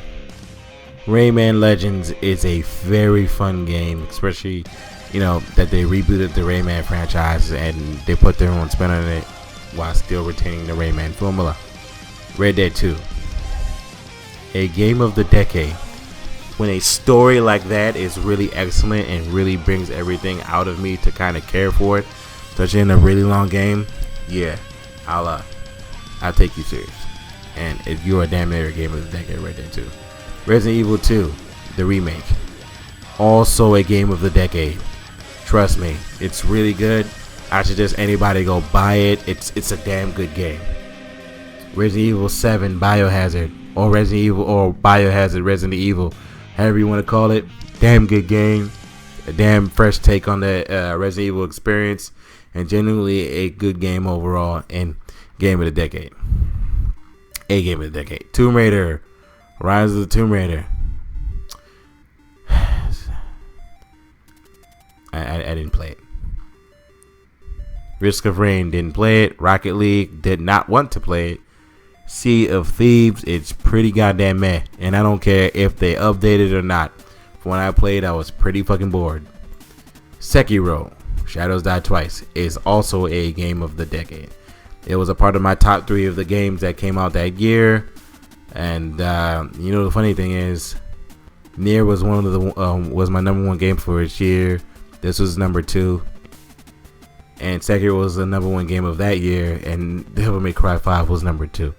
Rayman Legends is a very fun game, especially that they rebooted the Rayman franchise and they put their own spin on it while still retaining the Rayman formula. Red Dead 2, a game of the decade. When a story like that is really excellent and really brings everything out of me to kind of care for it, especially in a really long game, yeah, I'll take you serious. And if you're a damn near game of the decade, Red Dead 2. Resident Evil 2, the remake, also a game of the decade. Trust me, it's really good. I suggest anybody go buy it. It's a damn good game. Resident Evil 7 Biohazard, or Resident Evil, or Biohazard Resident Evil, however you want to call it. Damn good game. A damn fresh take on the Resident Evil experience, and genuinely a good game overall, and game of the decade. A game of the decade. Tomb Raider, Rise of the Tomb Raider. I didn't play it. Risk of Rain, didn't play it. Rocket League, did not want to play it. Sea of Thieves, it's pretty goddamn meh, and I don't care if they updated or not. When I played, I was pretty fucking bored. Sekiro, Shadows Die Twice, is also a game of the decade. It was a part of my top 3 of the games that came out that year. And the funny thing is, Nier was one of the was my number 1 game for this year. This was number 2, and Sekiro was the number 1 game of that year, and Devil May Cry 5 was number 2.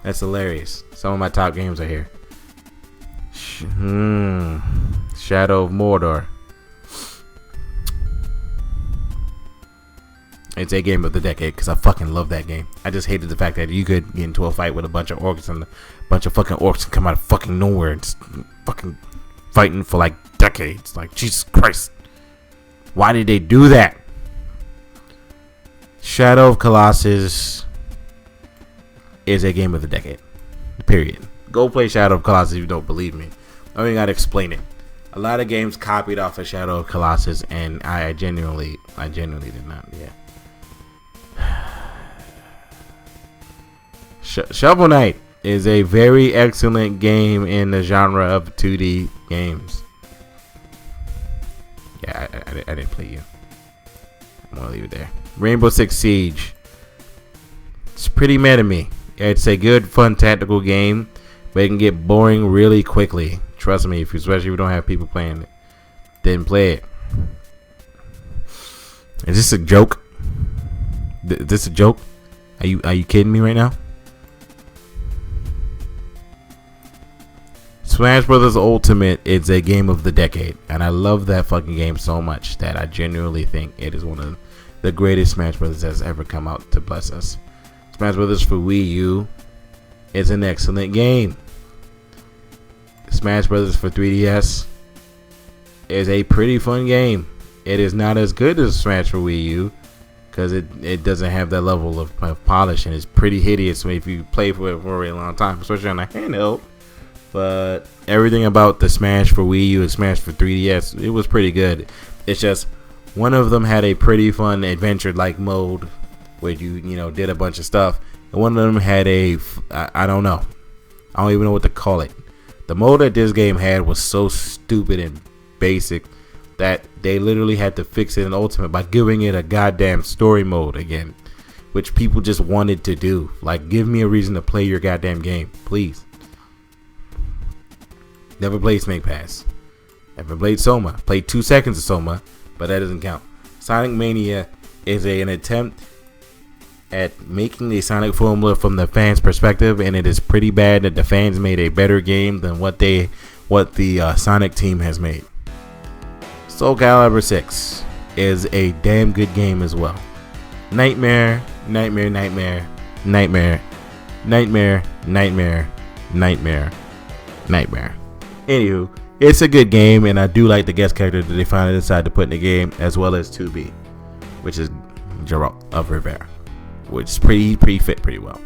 That's hilarious. Some of my top games are here. Shadow of Mordor. It's a game of the decade because I fucking love that game. I just hated the fact that you could get into a fight with a bunch of orcs and a bunch of fucking orcs come out of fucking nowhere and just fucking fighting for like decades. Like, Jesus Christ. Why did they do that? Shadow of Colossus is a game of the decade. Period. Go play Shadow of Colossus if you don't believe me. I don't even gotta explain it. A lot of games copied off of Shadow of Colossus, and I genuinely did not. Yeah. Shovel Knight is a very excellent game in the genre of 2D games. Yeah, I didn't play you. I'm gonna leave it there. Rainbow Six Siege. It's pretty meh to me. It's a good, fun tactical game, but it can get boring really quickly. Trust me, especially if you don't have people playing it. Didn't play it. Is this a joke? Is this a joke? Are you kidding me right now? Smash Brothers Ultimate is a game of the decade, and I love that fucking game so much that I genuinely think it is one of the greatest Smash Brothers that's ever come out to bless us. Smash Brothers for Wii U is an excellent game. Smash Brothers for 3DS is a pretty fun game. It is not as good as Smash for Wii U because it doesn't have that level of polish, and it's pretty hideous if you play for it for a really long time, especially on a handheld. But everything about the Smash for Wii U and Smash for 3DS, it was pretty good. It's just one of them had a pretty fun adventure-like mode where you did a bunch of stuff, and one of them had I don't know. I don't even know what to call it. The mode that this game had was so stupid and basic that they literally had to fix it in Ultimate by giving it a goddamn story mode again, which people just wanted to do. Like, give me a reason to play your goddamn game, please. Never played Snake Pass. Never played Soma. Played 2 seconds of Soma, but that doesn't count. Sonic Mania is an attempt at making the Sonic formula from the fans' perspective, and it is pretty bad that the fans made a better game than what the Sonic team has made. Soul Calibur 6 is a damn good game as well. Nightmare. Anywho, it's a good game, and I do like the guest character that they finally decided to put in the game, as well as 2B, which is Geralt of Rivera, which is pretty fit pretty well.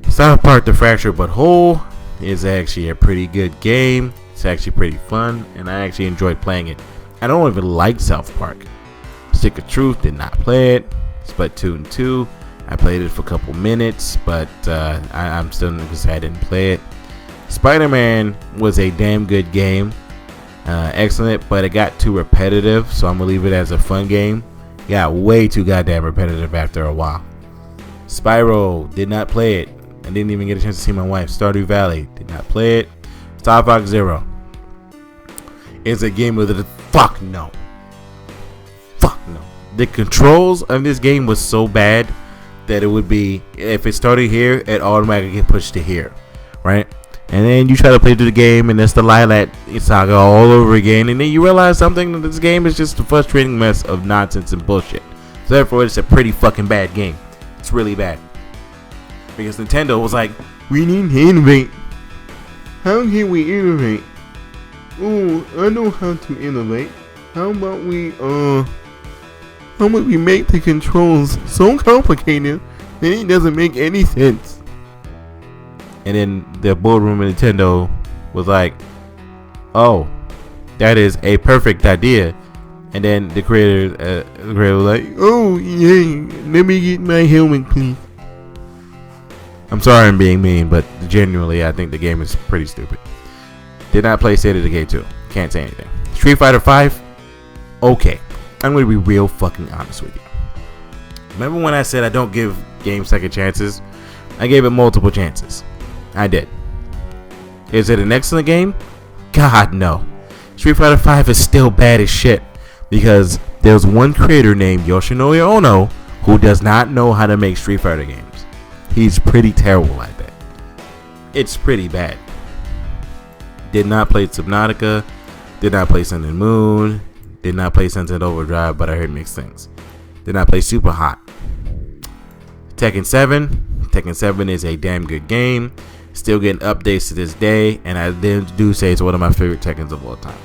South Park: The Fractured But Whole is actually a pretty good game. It's actually pretty fun, and I actually enjoyed playing it. I don't even like South Park. Stick of Truth, did not play it. Splatoon 2, I played it for a couple minutes, but I'm still because I didn't play it. Spider-Man was a damn good game, excellent, but it got too repetitive, so I'm gonna leave it as a fun game. It got way too goddamn repetitive after a while. Spyro, did not play it. I didn't even get a chance to see my wife. Stardew Valley, did not play it. Star Fox Zero is a game with fuck no. The controls of this game was so bad that it would be, if it started here, it automatically get pushed to here, right? And then you try to play through the game, and it's the Lilac saga all over again, and then you realize something, that this game is just a frustrating mess of nonsense and bullshit. So therefore, it's a pretty fucking bad game. It's really bad. Because Nintendo was like, we need to innovate. How can we innovate? Oh, I know how to innovate. How about we make the controls so complicated that it doesn't make any sense? And then the boardroom of Nintendo was like, oh, that is a perfect idea. And then the creator was like, oh, yeah, let me get my helmet, please. I'm sorry I'm being mean, but genuinely, I think the game is pretty stupid. Did not play State of Decay 2. Can't say anything. Street Fighter 5? Okay. I'm going to be real fucking honest with you. Remember when I said I don't give games second chances? I gave it multiple chances. I did. Is it an excellent game? God, no. Street Fighter 5 is still bad as shit because there's one creator named Yoshinori Ono who does not know how to make Street Fighter games. He's pretty terrible at that. It's pretty bad. Did not play Subnautica. Did not play Sun and Moon. Did not play Sunset Overdrive, but I heard mixed things. Did not play Super Hot. Tekken 7. Tekken 7 is a damn good game. Still getting updates to this day, and I do say it's one of my favorite Tekkens of all time.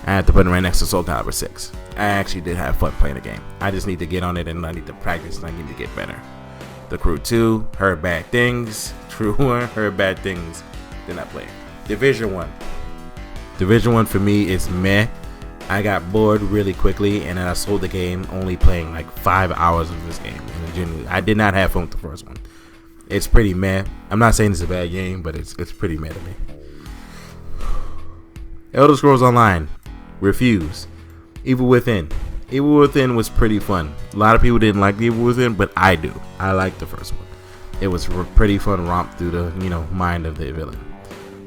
I have to put it right next to Soul Calibur 6. I actually did have fun playing the game. I just need to get on it, and I need to practice, and I need to get better. The Crew 2, heard bad things. True 1, heard bad things. Did not play. Division 1. Division 1 for me is meh. I got bored really quickly, and then I sold the game only playing like 5 hours of this game. And genuinely, I did not have fun with the first one. It's pretty meh. I'm not saying it's a bad game, but it's pretty meh to me. Elder Scrolls Online, Refuse, Evil Within. Evil Within was pretty fun. A lot of people didn't like Evil Within, but I do. I like the first one. It was a pretty fun romp through the mind of the villain.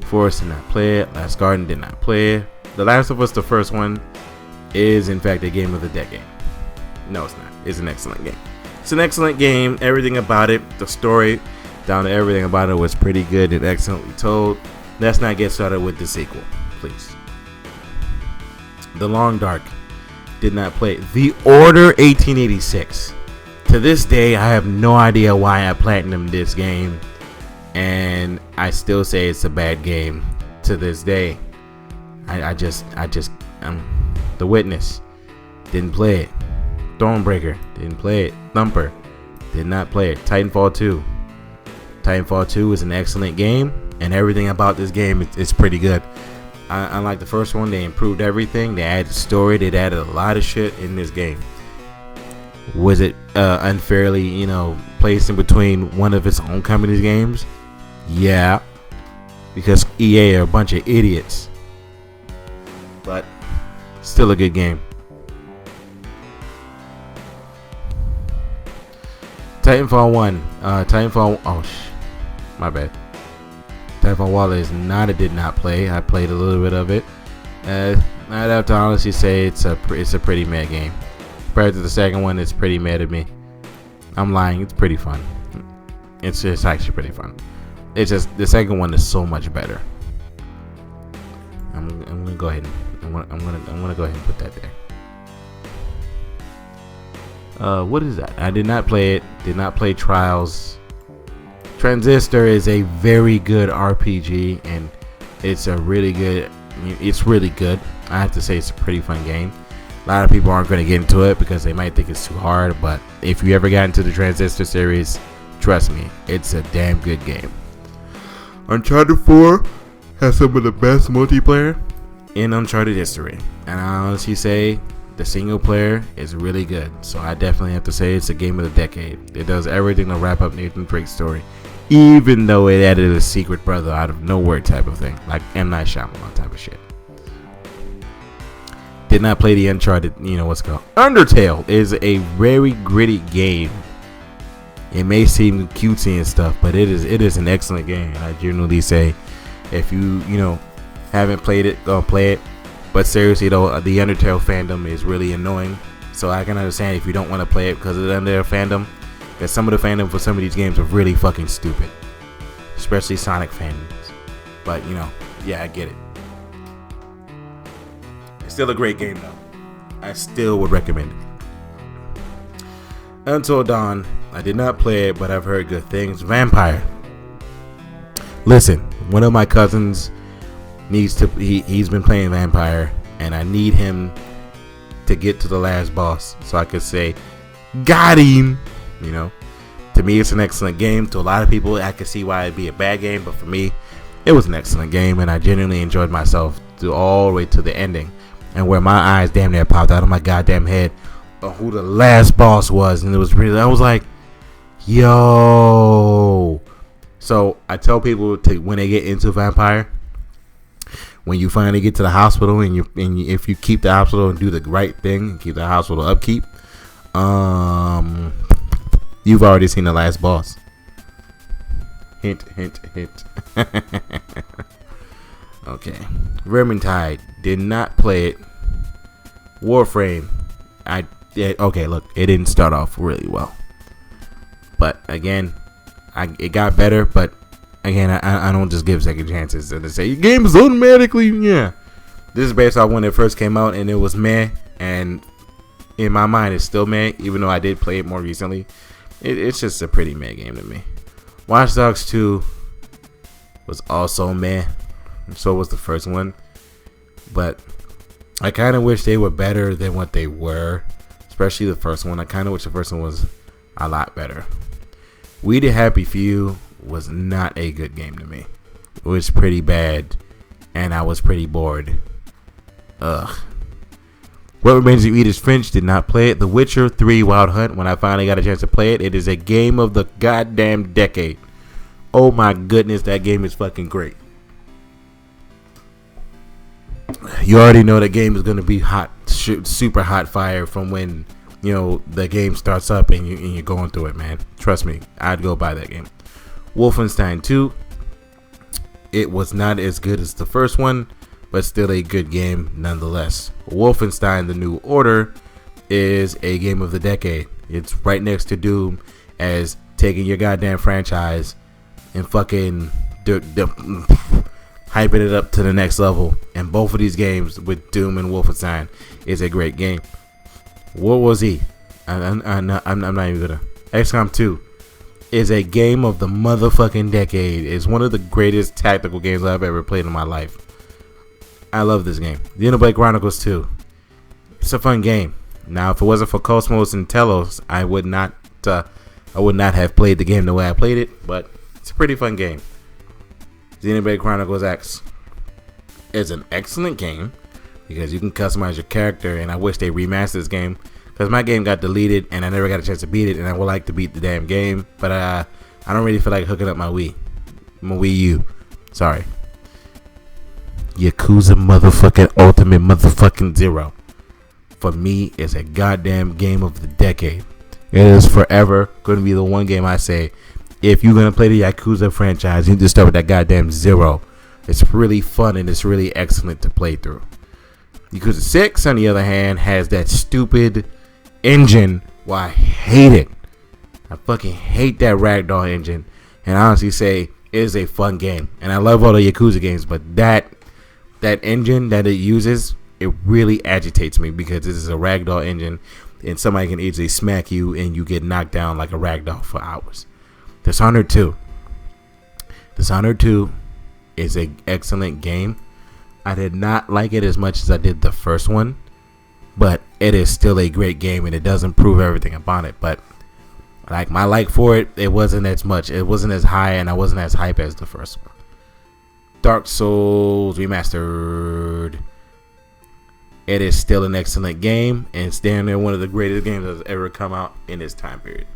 Forest did not play it. Last Garden did not play it. The Last of Us, the first one, is in fact a game of the decade. No, it's not. It's an excellent game. It's an excellent game. Everything about it, the story, down to everything about it was pretty good and excellently told. Let's not get started with the sequel, please. The Long Dark did not play. The Order 1886. To this day, I have no idea why I platinumed this game, and I still say it's a bad game to this day. The Witness didn't play it. Thronebreaker didn't play it. Thumper did not play it. Titanfall 2. Titanfall 2 is an excellent game, and everything about this game is pretty good. Unlike the first one, they improved everything. They added story. They added a lot of shit in this game. Was it unfairly, placed in between one of its own company's games? Yeah, because EA are a bunch of idiots. But still a good game. Titanfall 1. My bad. Titanfall Waller did not play. I played a little bit of it. I'd have to honestly say it's a pretty meh game. Compared to the second one, it's pretty meh to me. I'm lying. It's pretty fun. It's actually pretty fun. It's just the second one is so much better. I'm gonna go ahead. I'm gonna go ahead and put that there. What is that? I did not play it. Did not play Trials. Transistor is a very good RPG, and it's really good. I have to say it's a pretty fun game. A lot of people aren't going to get into it because they might think it's too hard, but if you ever got into the Transistor series, trust me, it's a damn good game. Uncharted 4 has some of the best multiplayer in Uncharted history, and I honestly say the single player is really good. So I definitely have to say it's a game of the decade. It does everything to wrap up Nathan Drake's story, even though it added a secret brother out of nowhere type of thing, like M. Night Shyamalan type of shit. Did not play the Uncharted, what's it called? Undertale is a very gritty game. It may seem cutesy and stuff, but it is an excellent game. I genuinely say, if you haven't played it, go play it. But seriously though, the Undertale fandom is really annoying. So I can understand if you don't want to play it because of the Undertale fandom. Because some of the fandom for some of these games are really fucking stupid, especially Sonic fandoms. But yeah, I get it. It's still a great game though. I still would recommend it. Until Dawn, I did not play it, but I've heard good things. Vampire. Listen, one of my cousins he's been playing Vampire, and I need him to get to the last boss so I could say, got him. To me, it's an excellent game. To a lot of people, I can see why it'd be a bad game, but for me, it was an excellent game, and I genuinely enjoyed myself all the way to the ending, and where my eyes damn near popped out of my goddamn head of who the last boss was, and I was like, yo. So I tell people to, when they get into Vampire, when you finally get to the hospital, and if you keep the hospital and do the right thing and keep the hospital upkeep, you've already seen the last boss. Hint, hint, hint. Okay. Vermintide, did not play it. Warframe, okay, look, it didn't start off really well, but again, it got better. But again, I don't just give second chances and say your game is automatically, yeah. This is based off when it first came out, and it was meh, and in my mind it's still meh, even though I did play it more recently. It's just a pretty meh game to me. Watch Dogs 2 was also meh, and so was the first one, but I kind of wish they were better than what they were, especially the first one. I kind of wish the first one was a lot better. We the Happy Few was not a good game to me. It was pretty bad, and I was pretty bored. Ugh. What Remains of Edith Finch, did not play it. The Witcher 3 Wild Hunt, when I finally got a chance to play it, it is a game of the goddamn decade. Oh my goodness, that game is fucking great. You already know that game is gonna be hot, super hot fire from when the game starts up and you're going through it, man. Trust me, I'd go buy that game. Wolfenstein 2. It was not as good as the first one, but still a good game nonetheless. Wolfenstein: The New Order is a game of the decade. It's right next to Doom as taking your goddamn franchise and fucking hyping it up to the next level. And both of these games with Doom and Wolfenstein is a great game. What was he? I'm not even gonna. XCOM 2 is a game of the motherfucking decade. It's one of the greatest tactical games I've ever played in my life. I love this game. Xenoblade Chronicles 2. It's a fun game. Now, if it wasn't for Cosmos and Telos, I would not have played the game the way I played it. But it's a pretty fun game. Xenoblade Chronicles X is an excellent game because you can customize your character, and I wish they remastered this game because my game got deleted and I never got a chance to beat it, and I would like to beat the damn game, but I don't really feel like hooking up my Wii U. Sorry. Yakuza motherfucking Ultimate motherfucking Zero for me is a goddamn game of the decade. It is forever going to be the one game I say, if you're going to play the Yakuza franchise, you need to start with that goddamn Zero. It's really fun and it's really excellent to play through. Yakuza 6, on the other hand, has that stupid engine. Well, I hate it. I fucking hate that ragdoll engine. And I honestly say it is a fun game. And I love all the Yakuza games, but that engine that it uses, it really agitates me because this is a ragdoll engine and somebody can easily smack you and you get knocked down like a ragdoll for hours. Dishonored 2. Dishonored 2 is an excellent game. I did not like it as much as I did the first one, but it is still a great game and it does improve everything about it. But like my like for it, it wasn't as much. It wasn't as high and I wasn't as hype as the first one. Dark Souls Remastered. It is still an excellent game and it's damn near one of the greatest games that's ever come out in this time period.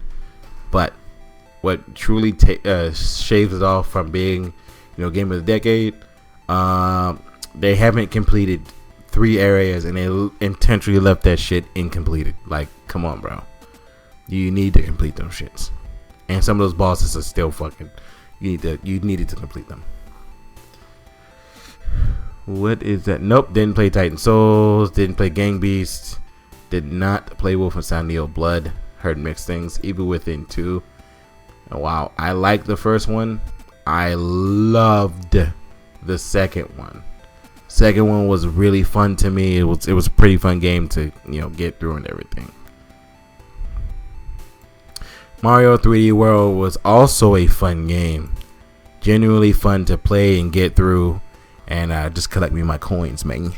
But what truly shaves it off from being, game of the decade, they haven't completed 3 areas and they intentionally left that shit incompleted. Like, come on, bro. You need to complete those shits. And some of those bosses are still fucking. You needed to complete them. What is that? Nope, didn't play Titan Souls, didn't play Gang Beasts, did not play Wolfenstein Neo Blood. Heard mixed things. Evil Within 2. Wow, I liked the first one. I loved the second one. Second one was really fun to me. It was a pretty fun game to get through and everything. Mario 3D World was also a fun game. Genuinely fun to play and get through. And just collect me my coins, man.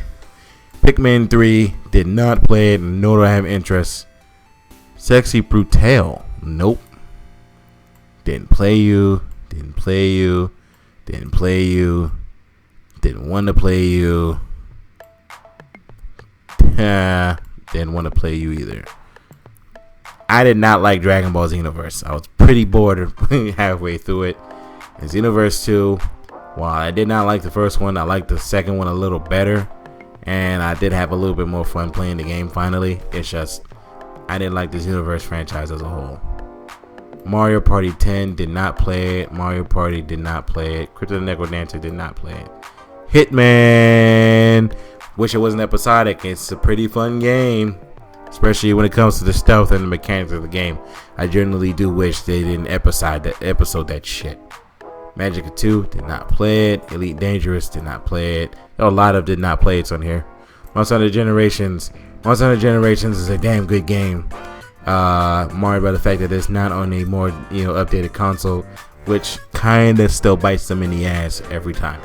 Pikmin 3, did not play it, nor do I have interest. Sexy Brutal, nope. Didn't play you. Didn't play you. Didn't play you. Didn't want to play you. Didn't want to play you either. I did not like Dragon Ball Xenoverse. I was pretty bored halfway through it. And Xenoverse 2, while I did not like the first one, I liked the second one a little better. And I did have a little bit more fun playing the game finally. It's just, I didn't like the Xenoverse franchise as a whole. Mario Party 10, did not play it. Mario Party, did not play it. Crypt of the Necrodancer, did not play it. Hitman, wish it wasn't episodic. It's a pretty fun game, especially when it comes to the stealth and the mechanics of the game. I generally do wish they didn't episode that shit. Magic 2, did not play it. Elite Dangerous, did not play it. There are a lot of did not play it on here. Monster Hunter Generations is a damn good game. Marred by the fact that it's not on a more updated console, which kind of still bites them in the ass every time.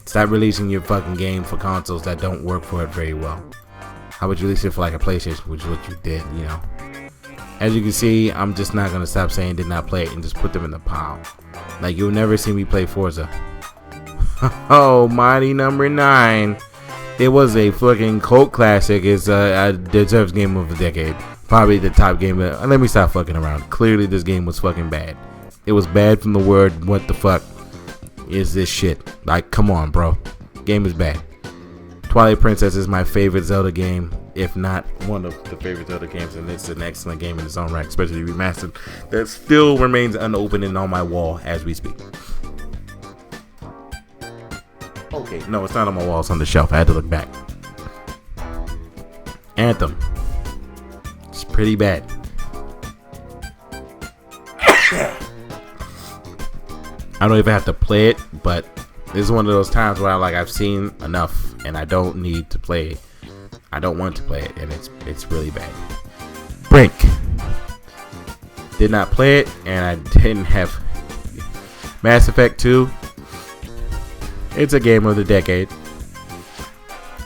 Stop releasing your fucking game for consoles that don't work for it very well. How about you release it for like a PlayStation, which is what you did, As you can see, I'm just not gonna stop saying did not play it and just put them in the pile. Like, you'll never see me play Forza. Oh, Mighty Number 9. It was a fucking cult classic. It's deserves game of the decade. Probably the top game. Let me stop fucking around. Clearly, this game was fucking bad. It was bad from the word, what the fuck is this shit? Like, come on, bro. Game is bad. Twilight Princess is my favorite Zelda game, if not one of the favorite Zelda games, and it's an excellent game in its own right, especially remastered. That still remains unopened and on my wall as we speak. Okay, no, it's not on my wall, it's on the shelf. I had to look back. Anthem. It's pretty bad. I don't even have to play it, but this is one of those times where I've seen enough and I don't need to play it. I don't want to play it, and it's really bad. Brink. Did not play it, and I didn't have Mass Effect 2. It's a game of the decade.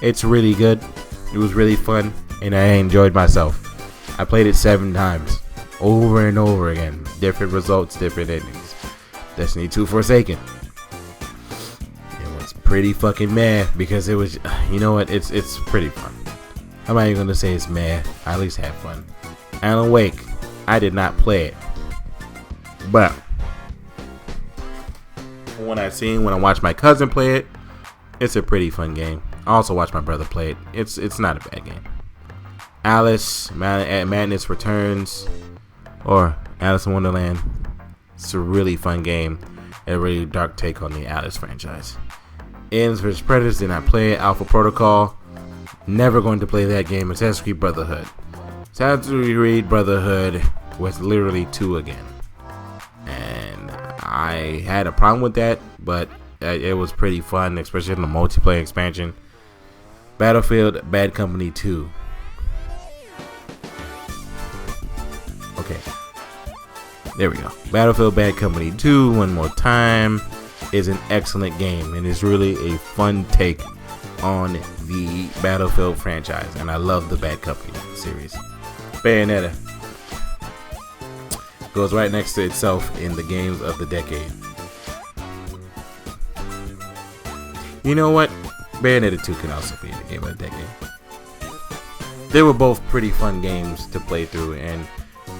It's really good. It was really fun, and I enjoyed myself. I played it 7 times, over and over again. Different results, different endings. Destiny 2 Forsaken. It was pretty fucking meh because it was, you know what, it's pretty fun. I'm not even gonna say it's meh. I at least had fun. Alan Wake. I did not play it, but when I watched my cousin play it, it's a pretty fun game. I also watched my brother play it. It's not a bad game. Alice Madness Returns, or Alice in Wonderland. It's a really fun game. A really dark take on the Alice franchise. Aliens vs Predators, did not play it. Alpha Protocol, never going to play that game. Assassin's Creed Brotherhood. Assassin's Creed Brotherhood was literally 2 again. And I had a problem with that, but it was pretty fun, especially in the multiplayer expansion. Battlefield Bad Company 2. Okay. There we go. Battlefield Bad Company 2, one more time, is an excellent game, and it's really a fun take on the Battlefield franchise, and I love the Bad Company series. Bayonetta goes right next to itself in the games of the decade. You know what? Bayonetta 2 can also be in the game of the decade. They were both pretty fun games to play through, and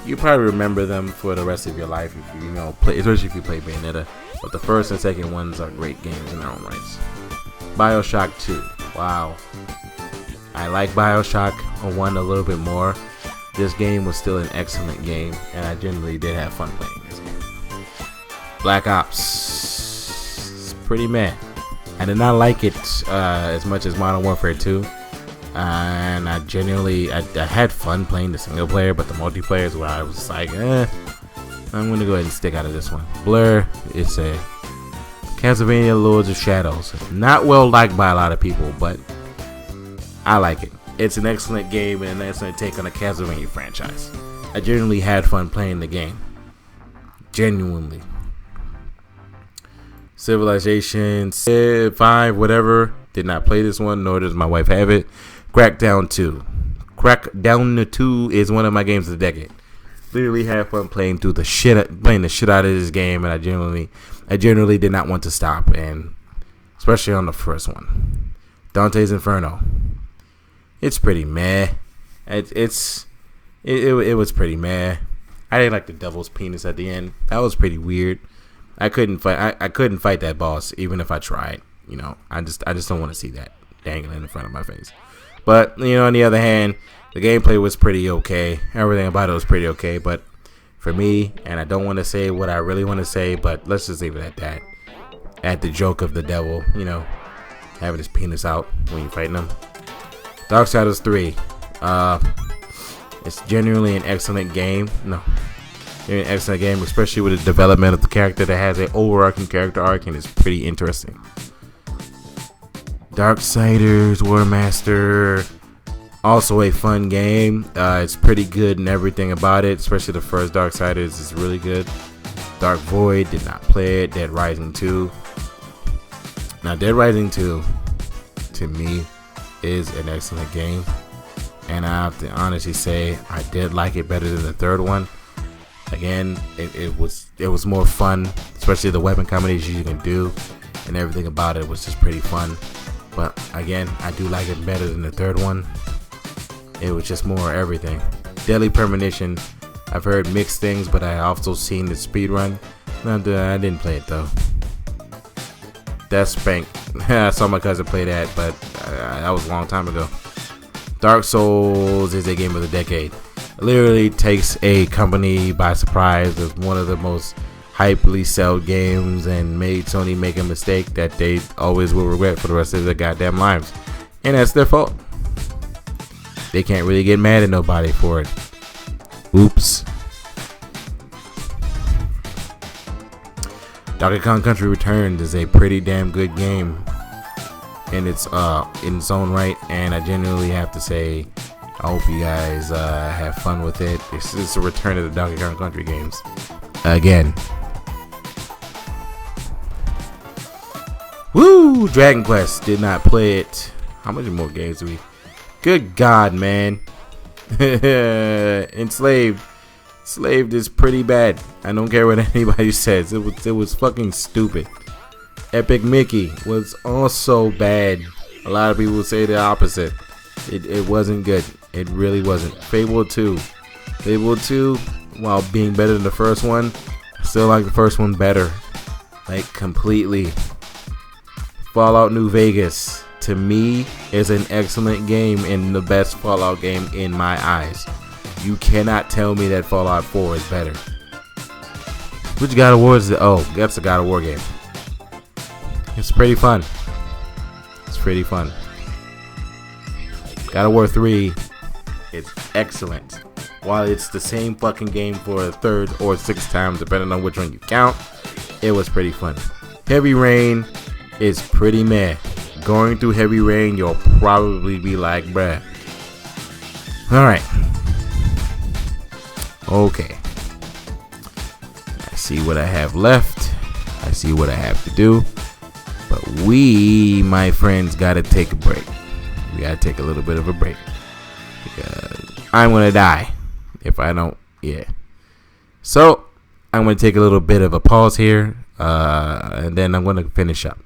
you probably remember them for the rest of your life if you play, especially if you play Bayonetta. But the first and second ones are great games in their own rights. BioShock 2. Wow. I like BioShock 1 a little bit more. This game was still an excellent game, and I generally did have fun playing this game. Black Ops. It's pretty meh. I did not like it as much as Modern Warfare 2. And I had fun playing the single player, but the multiplayer is where I was like, I'm gonna go ahead and stick out of this one. Blur, it's a Castlevania Lords of Shadows. Not well liked by a lot of people, but I like it. It's an excellent game and an excellent take on the Castlevania franchise. I genuinely had fun playing the game. Genuinely. Civilization 5, whatever. Did not play this one, nor does my wife have it. Crackdown 2. Crackdown 2 is one of my games of the decade. Literally had fun playing the shit out of this game, and I generally did not want to stop, and especially on the first one. Dante's Inferno. It's pretty meh. It was pretty meh. I didn't like the devil's penis at the end. That was pretty weird. I couldn't fight that boss even if I tried. I just don't want to see that dangling in front of my face. But on the other hand, the gameplay was pretty okay. Everything about it was pretty okay. But for me, and I don't want to say what I really want to say, but let's just leave it at that. At the joke of the devil, having his penis out when you're fighting him. Darksiders 3. It's genuinely an excellent game. An excellent game, especially with the development of the character that has an overarching character arc and is pretty interesting. Darksiders Warmaster, also a fun game. It's pretty good and everything about it, especially the first Darksiders is really good. Dark Void, did not play it. Dead Rising 2. Now, Dead Rising 2, to me, is an excellent game, and I have to honestly say I did like it better than the third one. Again, it was more fun, especially the weapon combinations you can do, and everything about it was just pretty fun. But again, I do like it better than the third one. It was just more everything. Deadly Premonition, I've heard mixed things, but I also seen the speedrun, I didn't play it though. Death Spank. I saw my cousin play that, but that was a long time ago. Dark Souls is a game of the decade. It literally takes a company by surprise as one of the most hypely sold games and made Sony make a mistake that they always will regret for the rest of their goddamn lives. And that's their fault. They can't really get mad at nobody for it. Oops. Donkey Kong Country Returns is a pretty damn good game in its own right, and I genuinely have to say I hope you guys have fun with it. This is a return of the Donkey Kong Country games again. Woo! Dragon Quest, did not play it. How many more games do we? Good God, man. Enslaved is pretty bad. I don't care what anybody says. It was fucking stupid. Epic Mickey was also bad. A lot of people say the opposite. It wasn't good. It really wasn't. Fable 2, while being better than the first one, I still like the first one better. Like, completely. Fallout New Vegas, to me, is an excellent game and the best Fallout game in my eyes. You cannot tell me that Fallout 4 is better. Which God of War is it? Oh, that's the God of War game. It's pretty fun. God of War 3 is excellent. While it's the same fucking game for a third or sixth time, depending on which one you count, it was pretty fun. Heavy Rain is pretty meh. Going through Heavy Rain, you'll probably be like, bruh. Alright. Okay. I see what I have left. I see what I have to do. But we, my friends, gotta take a break. We gotta take a little bit of a break. Because I'm gonna die if I don't. Yeah. So, I'm gonna take a little bit of a pause here. And then I'm gonna finish up.